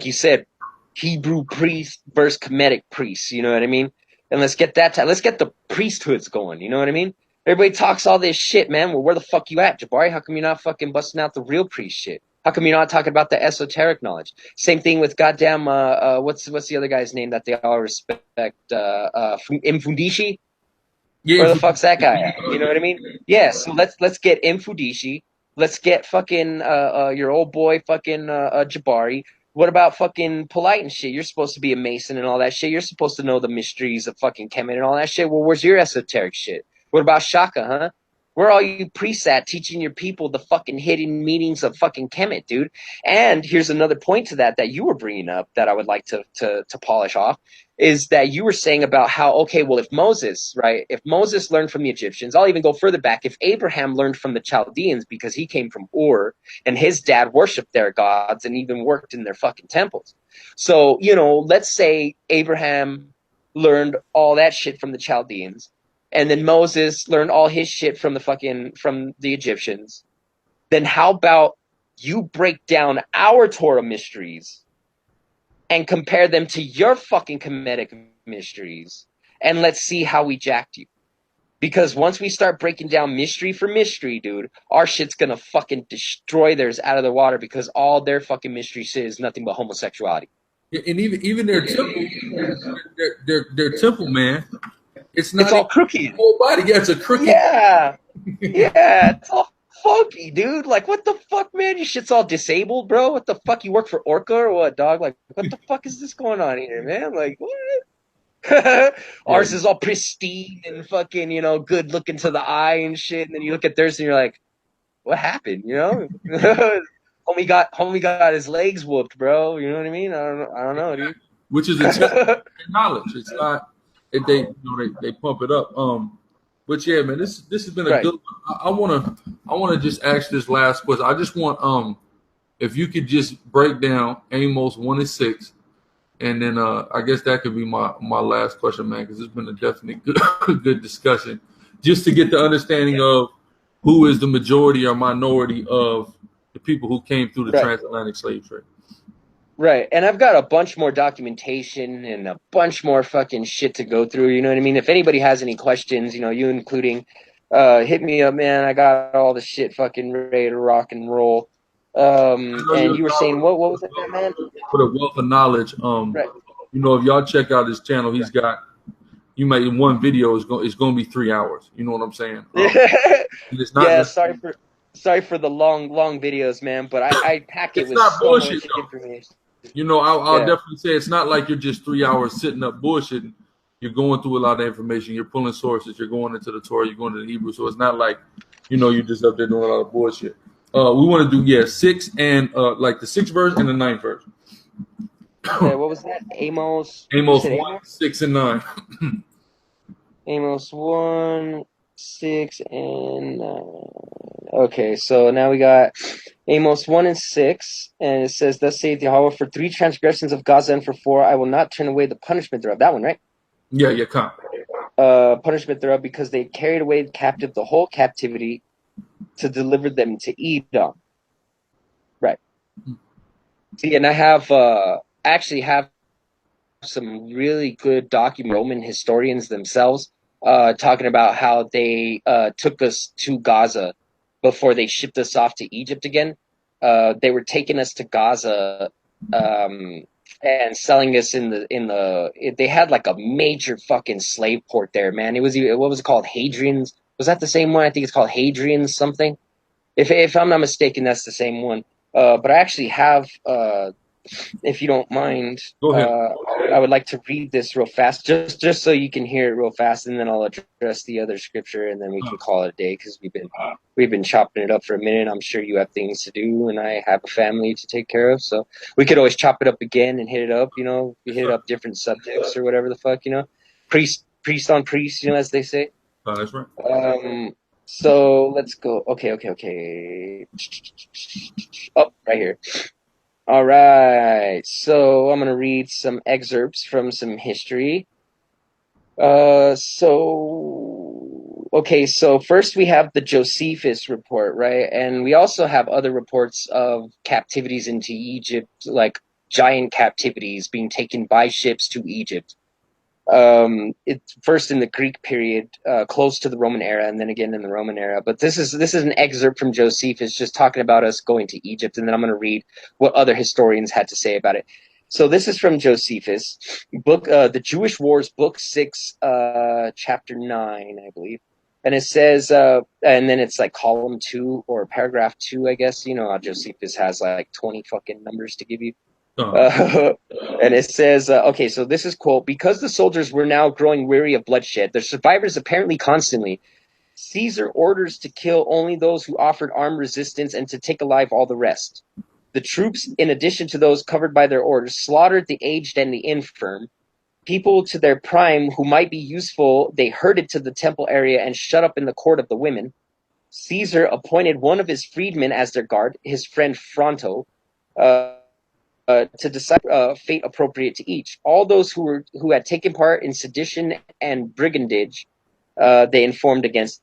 you said, Hebrew priest versus Kemetic priest. You know what I mean? And let's get that. Let's get the priesthoods going. You know what I mean? Everybody talks all this shit, man. Well, where the fuck you at, Jabari? How come you're not fucking busting out the real priest shit? How come you're not talking about the esoteric knowledge? Same thing with goddamn what's the other guy's name that they all respect? Mfundishi. Yeah. Where the fuck's that guy at? You know what I mean? Yeah. So let's get Mfundishi. Let's get fucking your old boy fucking Jabari. What about fucking Polite and shit? You're supposed to be a Mason and all that shit. You're supposed to know the mysteries of fucking Kemet and all that shit. Well, where's your esoteric shit? What about Shaka, huh? Where are all you priests at teaching your people the fucking hidden meanings of fucking Kemet, dude? And here's another point to that you were bringing up that I would like to polish off is that you were saying about how, okay, well, if Moses learned from the Egyptians, I'll even go further back. If Abraham learned from the Chaldeans because he came from Ur and his dad worshiped their gods and even worked in their fucking temples. So, let's say Abraham learned all that shit from the Chaldeans, and then Moses learned all his shit from the Egyptians. Then how about you break down our Torah mysteries and compare them to your fucking Hametic mysteries, and let's see how we jacked you. Because once we start breaking down mystery for mystery, dude, our shit's gonna fucking destroy theirs out of the water, because all their fucking mystery shit is nothing but homosexuality. And even their temple, their temple, man, it's It's not all even crooked. whole body. Yeah, it's a crooked. Yeah. Yeah, it's all funky, dude. Like, what the fuck, man? Your shit's all disabled, bro. What the fuck? You work for Orca or what, dog? Like, what the fuck is this going on here, man? Like, what? Yeah. Ours is all pristine and fucking, good looking to the eye and shit. And then you look at theirs and you're like, what happened? Homie got his legs whooped, bro. You know what I mean? I don't know, dude. Which is a test of knowledge. It's not if they pump it up. But yeah, man, this has been a Right. good one. I wanna just ask this last question. I just want if you could just break down Amos 1-6, and then I guess that could be my last question, man, because it's been a definitely good discussion, just to get the understanding of who is the majority or minority of the people who came through the Right. transatlantic slave trade. Right. And I've got a bunch more documentation and a bunch more fucking shit to go through. You know what I mean? If anybody has any questions, you including, hit me up, man. I got all the shit fucking ready to rock and roll. And you were saying, what was that, man? For the wealth of knowledge. Right. If y'all check out his channel, he's got one video is going to be 3 hours. You know what I'm saying? It's not. Yeah. Sorry for the long videos, man. But I pack it It's with not so bullshit, much though. information. I'll Yeah. definitely say it's not like you're just 3 hours sitting up bullshitting. You're going through a lot of information. You're pulling sources. You're going into the Torah. You're going to the Hebrew. So it's not like, you're just up there doing a lot of bullshit. We want to do 6 and like the 6th verse and the 9th verse. Yeah, what was that? Amos 1, 6, and 9. Amos 1, 6, and 9. Okay, so now we got Amos 1 and 6, and it says, "Thus saith Yahweh, for 3 transgressions of Gaza and for 4, I will not turn away the punishment thereof." That one, right? Yeah, come. Punishment thereof, because they carried away captive the whole captivity to deliver them to Edom. Right. See, and I actually have some really good Roman historians themselves talking about how they took us to Gaza before they shipped us off to Egypt again. They were taking us to Gaza and selling us they had like a major fucking slave port there, man. What was it called? Hadrian's? Was that the same one? I think it's called Hadrian's something. If I'm not mistaken, that's the same one. But I actually have if you don't mind, Go ahead. I would like to read this real fast, just so you can hear it real fast, and then I'll address the other scripture, and then we can call it a day, because we've been chopping it up for a minute. I'm sure you have things to do, and I have a family to take care of, so we could always chop it up again and hit it up. We hit up different subjects or whatever the fuck, priest on priest, as they say. That's right. So let's go. Okay. Oh, right here. All right, so I'm going to read some excerpts from some history. So first we have the Josephus report, right? And we also have other reports of captivities into Egypt, like giant captivities being taken by ships to Egypt. It's first in the Greek period, close to the Roman era, and then again in the Roman era. But this is an excerpt from Josephus, just talking about us going to Egypt, and then I'm going to read what other historians had to say about it. So this is from Josephus, book, the Jewish Wars, book 6, chapter 9, I believe, and it says, and then it's like column 2 or paragraph 2, I guess. You know how Josephus has like 20 fucking numbers to give you. And it says, okay, so this is quote, "Because the soldiers were now growing weary of bloodshed, the survivors apparently constantly, Caesar orders to kill only those who offered armed resistance and to take alive all the rest. The troops, in addition to those covered by their orders, slaughtered the aged and the infirm, people to their prime who might be useful, they herded to the temple area and shut up in the court of the women. Caesar appointed one of his freedmen as their guard, his friend Fronto, to decide fate appropriate to each. All those who had taken part in sedition and brigandage, they informed against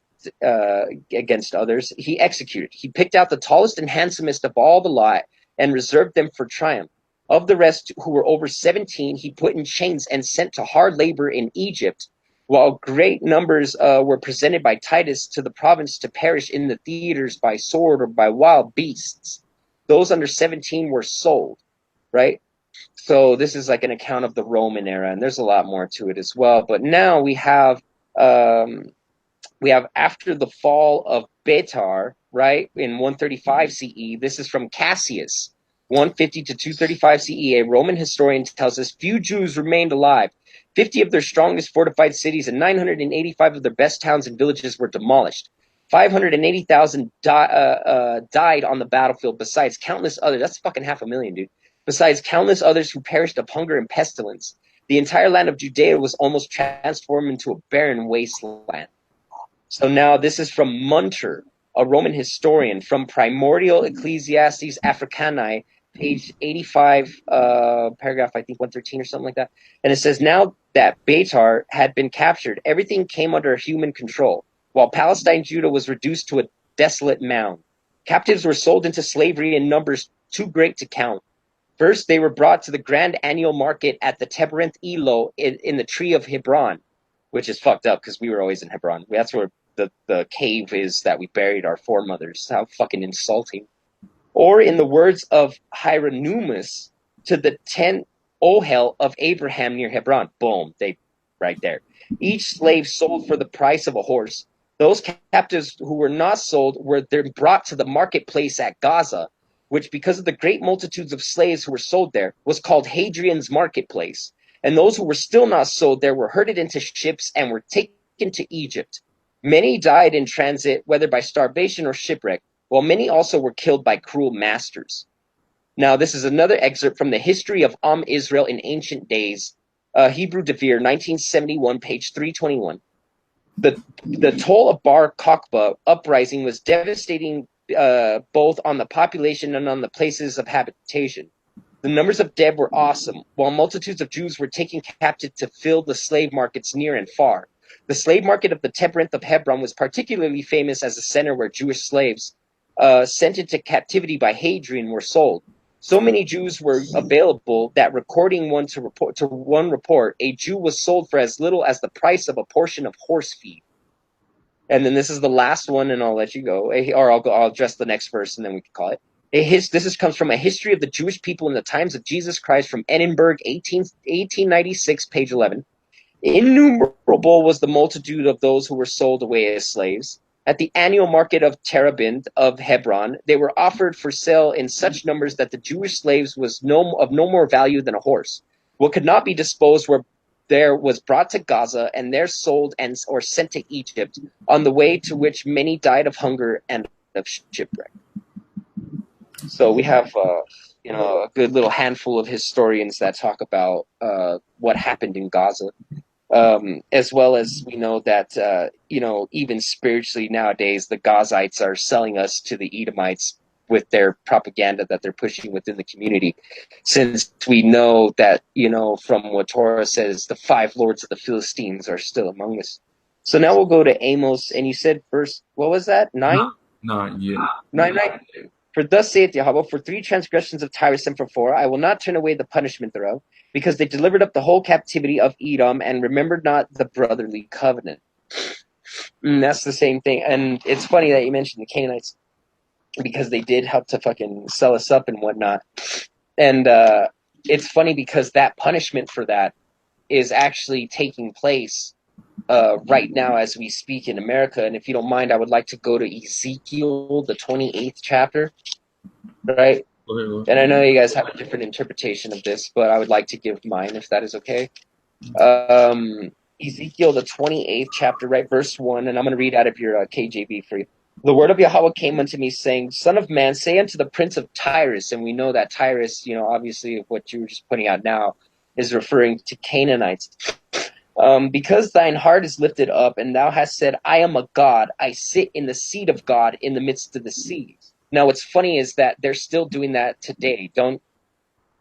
others. He executed. He picked out the tallest and handsomest of all the lot and reserved them for triumph. Of the rest, who were over 17, he put in chains and sent to hard labor in Egypt, while great numbers were presented by Titus to the province to perish in the theaters by sword or by wild beasts. Those under 17 were sold, right? So this is like an account of the Roman era, and there's a lot more to it as well. But now we have after the fall of Betar, right, in 135 CE. This is from Cassius, 150 to 235 CE. A Roman historian tells us few Jews remained alive. 50 of their strongest fortified cities and 985 of their best towns and villages were demolished. 580,000 died on the battlefield, besides countless others. That's fucking 500,000, dude. Besides countless others who perished of hunger and pestilence. The entire land of Judea was almost transformed into a barren wasteland. So now this is from Munter, a Roman historian, from Primordial Ecclesiastes Africanae, page 85, paragraph, I think, 113 or something like that. And it says, now that Betar had been captured, everything came under human control, while Palestine, Judah was reduced to a desolate mound. Captives were sold into slavery in numbers too great to count. First, they were brought to the grand annual market at the Terebinth Elo in the tree of Hebron, which is fucked up because we were always in Hebron. That's where the cave is that we buried our foremothers. How fucking insulting. Or in the words of Hieronymus, to the tent Ohel of Abraham near Hebron. Boom, right there. Each slave sold for the price of a horse. Those captives who were not sold were then brought to the marketplace at Gaza, which, because of the great multitudes of slaves who were sold there, was called Hadrian's marketplace. And those who were still not sold there were herded into ships and were taken to Egypt. Many died in transit, whether by starvation or shipwreck, while many also were killed by cruel masters. Now, this is another excerpt from the History of Israel in Ancient Days, Hebrew Devere, 1971, page 321. The toll of Bar Kokhba uprising was devastating both on the population and on the places of habitation. The numbers of dead were awesome, while multitudes of Jews were taken captive to fill the slave markets near and far. The slave market of the Terebinth of Hebron was particularly famous as a center where Jewish slaves sent into captivity by Hadrian were sold. So many Jews were available that, according to one report, a Jew was sold for as little as the price of a portion of horse feed. And then this is the last one, and I'll let you go, or I'll address the next verse, and then we can call it. This comes from A History of the Jewish People in the Times of Jesus Christ from Edinburgh, 1896, page 11. Innumerable was the multitude of those who were sold away as slaves. At the annual market of Terebinth of Hebron, they were offered for sale in such numbers that the Jewish slaves was of no more value than a horse. What could not be disposed was brought to Gaza and there sold or sent to Egypt, on the way to which many died of hunger and of shipwreck. So we have a good little handful of historians that talk about what happened in Gaza. As well as we know that, even spiritually nowadays, the Gazites are selling us to the Edomites with their propaganda that they're pushing within the community. Since we know that, from what Torah says, the 5 lords of the Philistines are still among us. So now we'll go to Amos, and you said verse, what was that? 9? 9, yeah. 9. For thus saith Yahweh, for 3 transgressions of Tyrus and for 4, I will not turn away the punishment thereof, because they delivered up the whole captivity of Edom and remembered not the brotherly covenant. And that's the same thing. And it's funny that you mentioned the Canaanites, because they did help to fucking sell us up and whatnot. And it's funny because that punishment for that is actually taking place right now as we speak in America. And if you don't mind, I would like to go to Ezekiel, the 28th chapter, right? And I know you guys have a different interpretation of this, but I would like to give mine, if that is okay. Ezekiel, the 28th chapter, right, verse 1, and I'm going to read out of your KJV for you. The word of Yahweh came unto me, saying, Son of man, say unto the prince of Tyrus, and we know that Tyrus, obviously what you were just pointing out now, is referring to Canaanites. Because thine heart is lifted up, and thou hast said, I am a God, I sit in the seat of God in the midst of the seas. Now, what's funny is that they're still doing that today. Don't,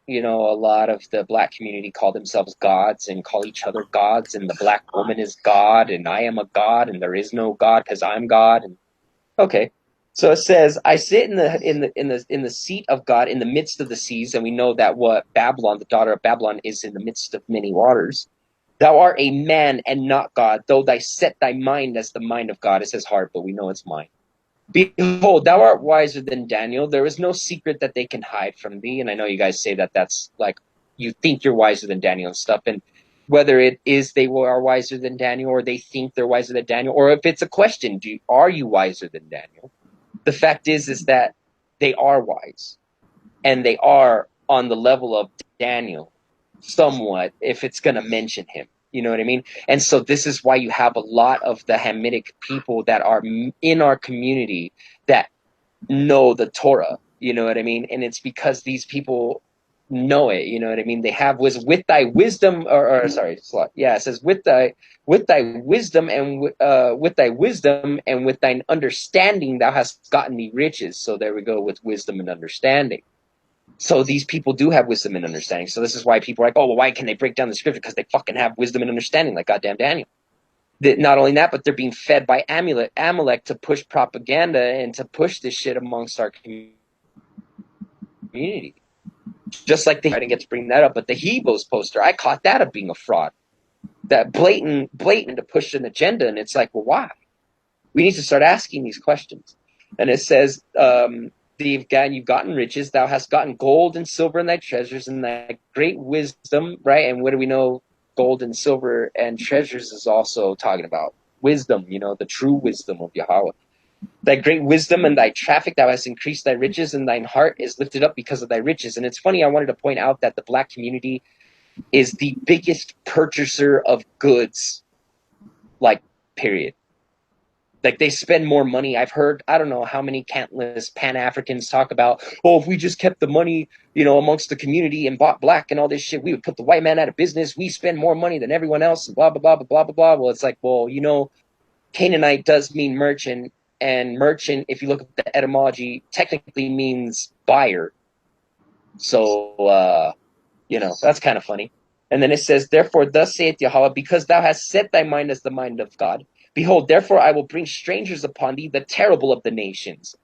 a lot of the black community call themselves gods and call each other gods, and the black woman is God, and I am a God, and there is no God because I'm God. And okay. So it says, I sit in the seat of God in the midst of the seas, and we know that what Babylon, the daughter of Babylon, is in the midst of many waters. Thou art a man and not God, though thy set thy mind as the mind of God. It says heart, but we know it's mind. Behold, thou art wiser than Daniel. There is no secret that they can hide from thee. And I know you guys say that that's like, you think you're wiser than Daniel and stuff. And whether it is they are wiser than Daniel, or they think they're wiser than Daniel, or if it's a question, are you wiser than Daniel? The fact is that they are wise, and they are on the level of Daniel somewhat, if it's going to mention him. You know what I mean? And so this is why you have a lot of the Hametic people that are in our community that know the Torah. You know what I mean? And it's because these people know it. You know what I mean? They have with thy wisdom, or sorry, yeah, it says with thy wisdom and with thy wisdom and with thine understanding thou hast gotten thee riches. So there we go, with wisdom and understanding. So these people do have wisdom and understanding. So this is why people are like, oh, well, why can they break down the scripture? Because they fucking have wisdom and understanding, like goddamn Daniel. Not only that, but they're being fed by Amalek to push propaganda and to push this shit amongst our community. Just like I didn't get to bring that up, but the Hebos poster, I caught that of being a fraud. That blatant to push an agenda. And it's like, well, why? We need to start asking these questions. And it says, you've gotten riches, thou hast gotten gold and silver in thy treasures, and thy great wisdom, right? And what do we know? Gold and silver and treasures is also talking about wisdom, the true wisdom of Yahweh. Thy great wisdom and thy traffic, thou hast increased thy riches, and thine heart is lifted up because of thy riches. And it's funny, I wanted to point out that the black community is the biggest purchaser of goods, like, period. Like, they spend more money. I've heard, I don't know how many countless Pan-Africans talk about, oh, if we just kept the money, amongst the community and bought black and all this shit, we would put the white man out of business. We spend more money than everyone else and blah, blah, blah, blah, blah, blah. Well, it's like, well, Canaanite does mean merchant, and merchant, if you look at the etymology, technically means buyer. So, that's kind of funny. And then it says, therefore, thus saith Yahweh, because thou hast set thy mind as the mind of God, behold, therefore I will bring strangers upon thee, the terrible of the nations.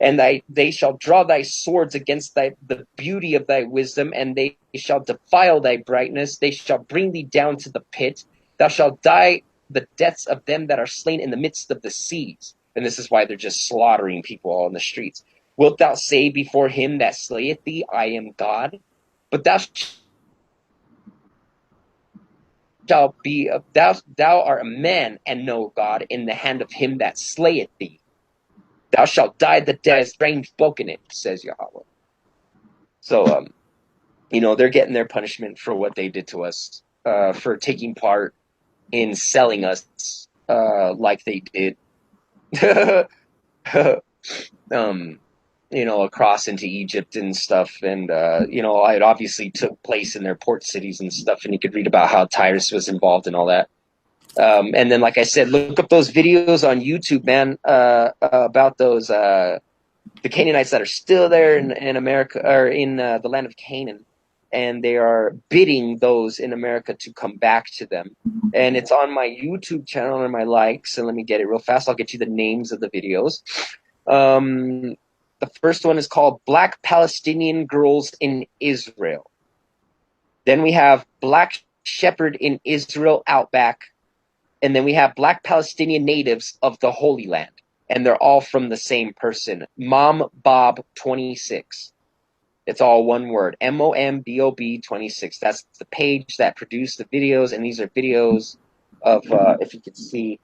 And they shall draw thy swords against the beauty of thy wisdom, and they shall defile thy brightness. They shall bring thee down to the pit. Thou shalt die the deaths of them that are slain in the midst of the seas. And this is why they're just slaughtering people all in the streets. Wilt thou say before him that slayeth thee, I am God? But thou shalt be thou art a man and no God in the hand of him that slayeth thee. Thou shalt die the death as rain spoken it, says Yahweh. So they're getting their punishment for what they did to us, for taking part in selling us like they did. Across into Egypt and stuff. And, it obviously took place in their port cities and stuff. And you could read about how Tyrus was involved in all that. And then, like I said, look up those videos on YouTube, man, about those, the Canaanites that are still there in America, or in the land of Canaan. And they are bidding those in America to come back to them. And it's on my YouTube channel and my likes. And let me get it real fast. I'll get you the names of the videos. The first one is called Black Palestinian Girls in Israel. Then we have Black Shepherd in Israel Outback. And then we have Black Palestinian Natives of the Holy Land. And they're all from the same person. Mom Bob 26. It's all one word. MOMBOB 26. That's the page that produced the videos. And these are videos of, if you could see,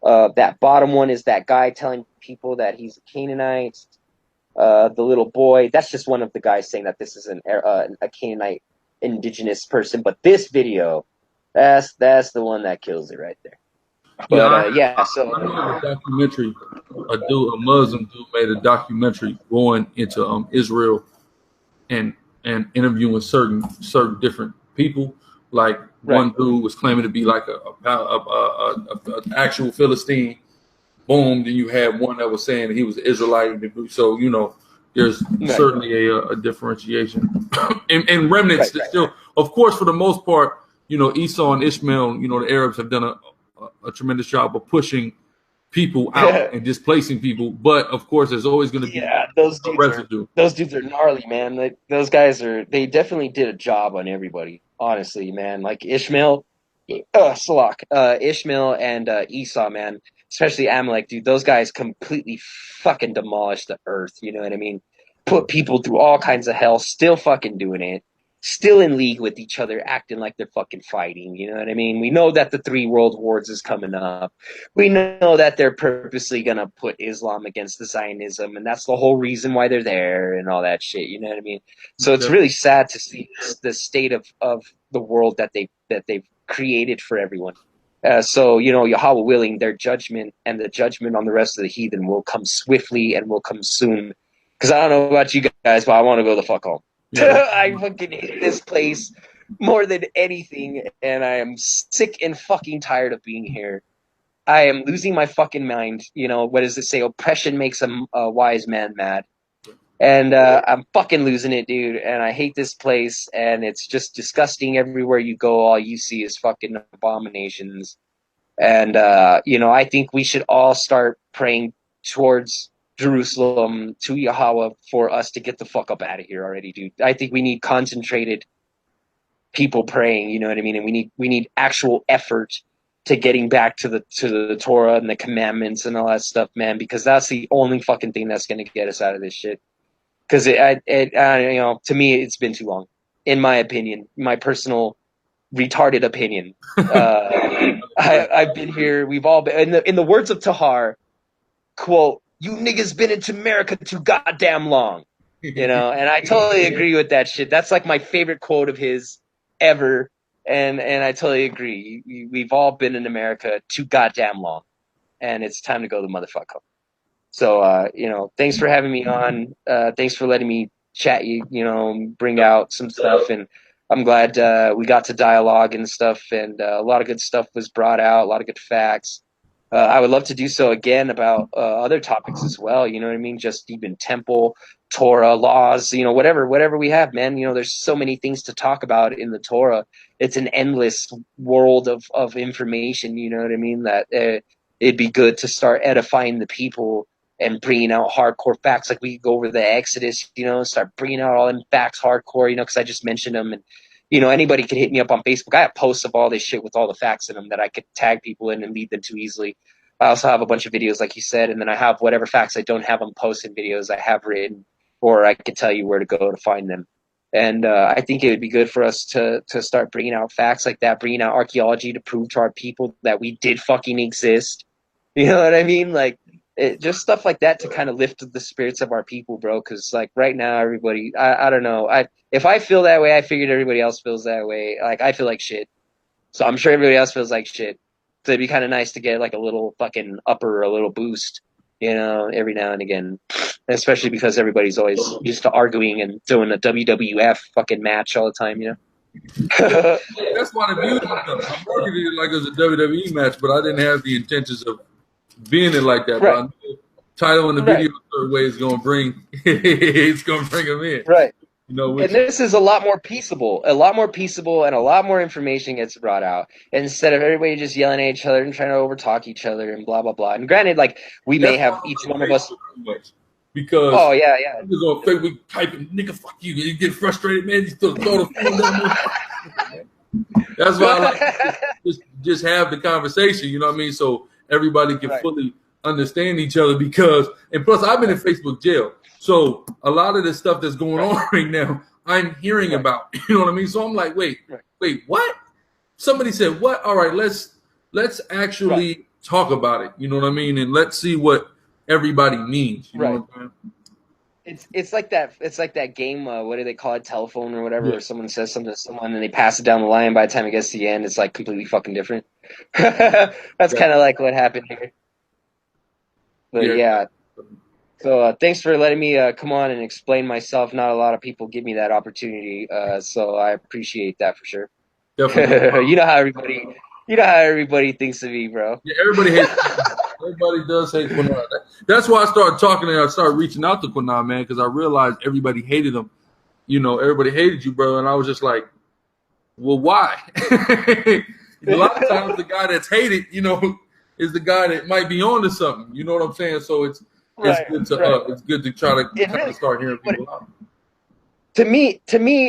that bottom one is that guy telling people that he's a Canaanite. The little boy, that's just one of the guys saying that this is a Canaanite indigenous person. But this video, that's the one that kills it right there. But so I made a documentary. A Muslim dude, made a documentary going into Israel and interviewing certain different people. Like one dude was claiming to be like a actual Philistine. Boom. Then you had one that was saying he was Israelite. So there's certainly a differentiation, and remnants still, of course, for the most part, Esau and Ishmael, the Arabs have done a tremendous job of pushing people out and displacing people. But of course, there's always going to be those a residue. Those dudes are gnarly, man. Like, those guys they definitely did a job on everybody. Honestly, man. Like Ishmael, Ishmael and Esau, man. Especially Amalek, dude. Those guys completely fucking demolished the earth. You know what I mean? Put people through all kinds of hell. Still fucking doing it. Still in league with each other, acting like they're fucking fighting. You know what I mean? We know that the 3 World Wars is coming up. We know that they're purposely going to put Islam against the Zionism, and that's the whole reason why they're there and all that shit. You know what I mean? So it's really sad to see the state of the world that they've created for everyone. So, Yahweh willing, their judgment and the judgment on the rest of the heathen will come swiftly and will come soon. Because I don't know about you guys, but I want to go the fuck home. Yeah. I fucking hate this place more than anything, and I am sick and fucking tired of being here. I am losing my fucking mind. What does it say? Oppression makes a wise man mad. And I'm fucking losing it, dude. And I hate this place. And it's just disgusting everywhere you go. All you see is fucking abominations. And, I think we should all start praying towards Jerusalem, to Yahweh, for us to get the fuck up out of here already, dude. I think we need concentrated people praying, you know what I mean? And we need actual effort to getting back to the Torah and the commandments and all that stuff, man, because that's the only fucking thing that's going to get us out of this shit. Because to me, it's been too long, in my opinion, my personal retarded opinion. I've been here. We've all been, in the words of Tahar, quote, "You niggas been into America too goddamn long," and I totally agree with that shit. That's like my favorite quote of his ever. And I totally agree. We've all been in America too goddamn long, and it's time to go the motherfucker home. So, thanks for having me on. Thanks for letting me chat bring out some stuff. And I'm glad we got to dialogue and stuff. And a lot of good stuff was brought out, a lot of good facts. I would love to do so again about other topics as well. You know what I mean? Just even temple, Torah, laws, whatever we have, man. There's so many things to talk about in the Torah. It's an endless world of information, you know what I mean? That it'd be good to start edifying the people and bringing out hardcore facts. Like, we could go over the Exodus, start bringing out all them facts hardcore, because I just mentioned them. And, anybody could hit me up on Facebook. I have posts of all this shit with all the facts in them that I could tag people in and lead them to easily. I also have a bunch of videos, like you said, and then I have whatever facts I don't have on posts and videos I have written, or I could tell you where to go to find them. And I think it would be good for us to start bringing out facts like that, bringing out archaeology to prove to our people that we did fucking exist. You know what I mean? Like, just stuff like that to kind of lift the spirits of our people, bro. Because, like, right now, everybody, I don't know. If I feel that way, I figured everybody else feels that way. Like, I feel like shit. So I'm sure everybody else feels like shit. So it'd be kind of nice to get, like, a little fucking upper, a little boost, every now and again. Especially because everybody's always used to arguing and doing a WWF fucking match all the time, That's why the beauty of it. I'm marketing it like it was a WWE match, but I didn't have the intentions of being it like that. Right. But I know the title and the video third way is going to bring it's going to bring them in. Right. And this is a lot more peaceable, and a lot more information gets brought out instead of everybody just yelling at each other and trying to overtalk each other and blah, blah, blah. And granted, like, we may have each one of us. Because niggas on Facebook typing, "Nigga, fuck you." You get frustrated, man. You still throw the phone down. That's why I like just have the conversation. You know what I mean? So everybody can fully understand each other. And plus, I've been in Facebook jail, so a lot of the stuff that's going on right now, I'm hearing about. You know what I mean? So I'm like, wait, what? Somebody said what? All right, let's actually talk about it. You know what I mean? And let's see what everybody means. You know what I'm saying? It's like that game, what do they call it, telephone or whatever, where someone says something to someone and they pass it down the line. By the time it gets to the end, it's like completely fucking different. That's kind of like what happened here. But So thanks for letting me come on and explain myself. Not a lot of people give me that opportunity, so I appreciate that for sure. Definitely no problem. You know how everybody thinks of me, bro. Yeah, everybody hates. Everybody does hate Quinnan. That's why I started talking and I started reaching out to Quinnan, man, because I realized everybody hated him. You know, everybody hated you, brother, and I was just like, well, why? A lot of times, the guy that's hated, you know, is the guy that might be on to something. You know what I'm saying? So Right, right. it's good to try to It kind of really, start hearing what people out. to me,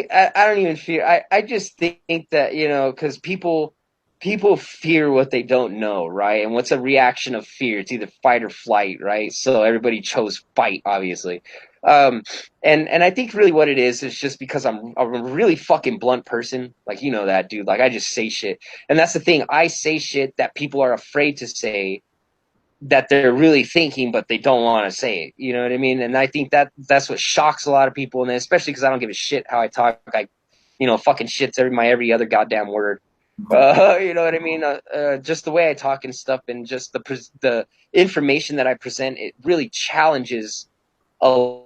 I don't even fear. I just think that, because people fear what they don't know, right? And what's a reaction of fear? It's either fight or flight, right? So everybody chose fight, obviously. Um, and I think really what it is just because I'm a really fucking blunt person, like that, dude. Like I just say shit, and that's the thing. I say shit that people are afraid to say, that they're really thinking, but they don't want to say it. You know what I mean? And I think that's what shocks a lot of people, and especially because I don't give a shit how I talk. I, fucking shits every other goddamn word. You know what I mean? Just the way I talk and stuff, and just the information that I present, it really challenges a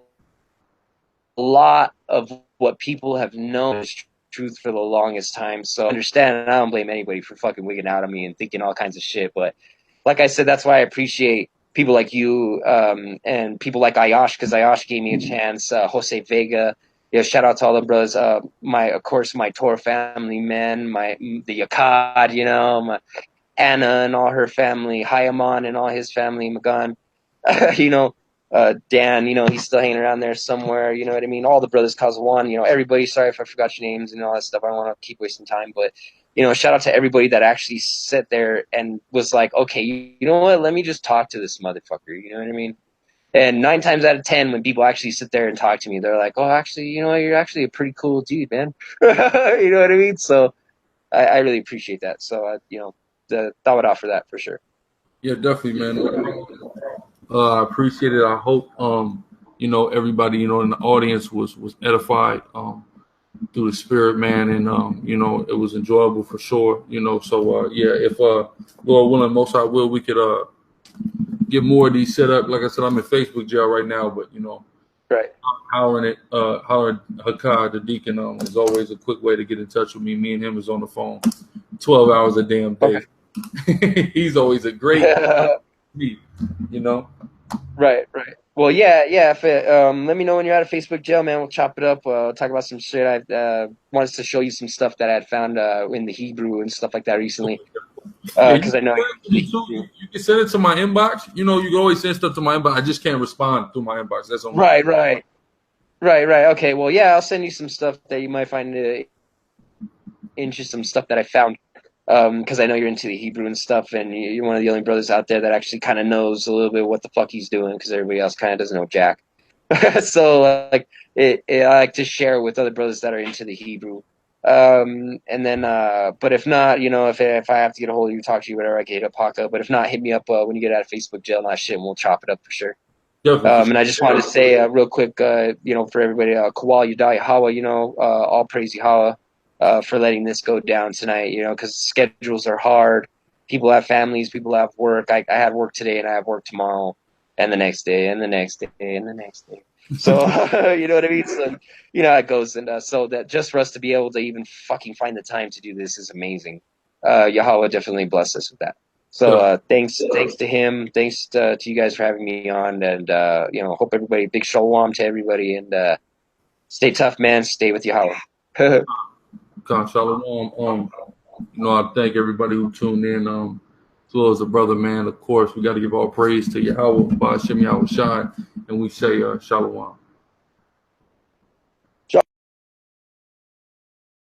lot of what people have known as truth for the longest time. So I understand, and I don't blame anybody for fucking wigging out on me and thinking all kinds of shit. But like I said, that's why I appreciate people like you, and people like Ayash, because Ayash gave me a chance. Jose Vega, shout out to all the brothers. Of course, my Tor family, man, the Yakad, my Anna and all her family, Hayaman and all his family, Magan, you know, Dan, he's still hanging around there somewhere. You know what I mean? All the brothers Kazawan, everybody. Sorry if I forgot your names and all that stuff. I don't want to keep wasting time, but shout out to everybody that actually sat there and was like, okay, you know what? Let me just talk to this motherfucker. You know what I mean? And 9 times out of 10, when people actually sit there and talk to me, they're like, oh, actually, you're actually a pretty cool dude, man. You know what I mean? So I really appreciate that. So, thought would offer that for sure. Yeah, definitely, man. I appreciate it. I hope everybody in the audience was edified through the spirit, man, and it was enjoyable for sure. So yeah, if Lord willing, most I will, we could get more of these set up. Like I said, I'm in Facebook jail right now, but Right. Howard Hakad, the deacon, is always a quick way to get in touch with me. Me and him is on the phone 12 hours a damn day. Okay. He's always a great me, you know. Right, right. Well, yeah, yeah. If let me know when you're out of Facebook jail, man. We'll chop it up. Talk about some shit. I wanted to show you some stuff that I had found in the Hebrew and stuff like that recently. Yeah, you Because I can know send it to me too. You can send it to my inbox. You can always send stuff to my inbox. I just can't respond through my inbox. That's the only thing. Right, right, right, right. Okay. Well, yeah, I'll send you some stuff that you might find interesting. Some stuff that I found. Because I know you're into the Hebrew and stuff, and you're one of the only brothers out there that actually kind of knows a little bit what the fuck he's doing, because everybody else kind of doesn't know jack. So like I like to share with other brothers that are into the Hebrew. And then but if not, if I have to get a hold of you, talk to you, whatever, I can hit up Haka. But if not, hit me up when you get out of Facebook jail and that shit, and we'll chop it up for sure. Definitely for And I sure. just wanted to say real quick, for everybody, Kawal Yudai Hawa, all praise Yahweh for letting this go down tonight, because schedules are hard. People have families, people have work. I had work today and I have work tomorrow and the next day and the next day and the next day. So, you know what I mean? So, how it goes. And so that just for us to be able to even fucking find the time to do this is amazing. Yahweh definitely bless us with that. So thanks to him, thanks to you guys for having me on, and hope everybody, big shalom to everybody, and stay tough, man. Stay with Yahweh. God, shalom. I thank everybody who tuned in. As well as a brother, man. Of course, we got to give all praise to Yahweh, by Hashem Yahweh Shai, and we say shalom.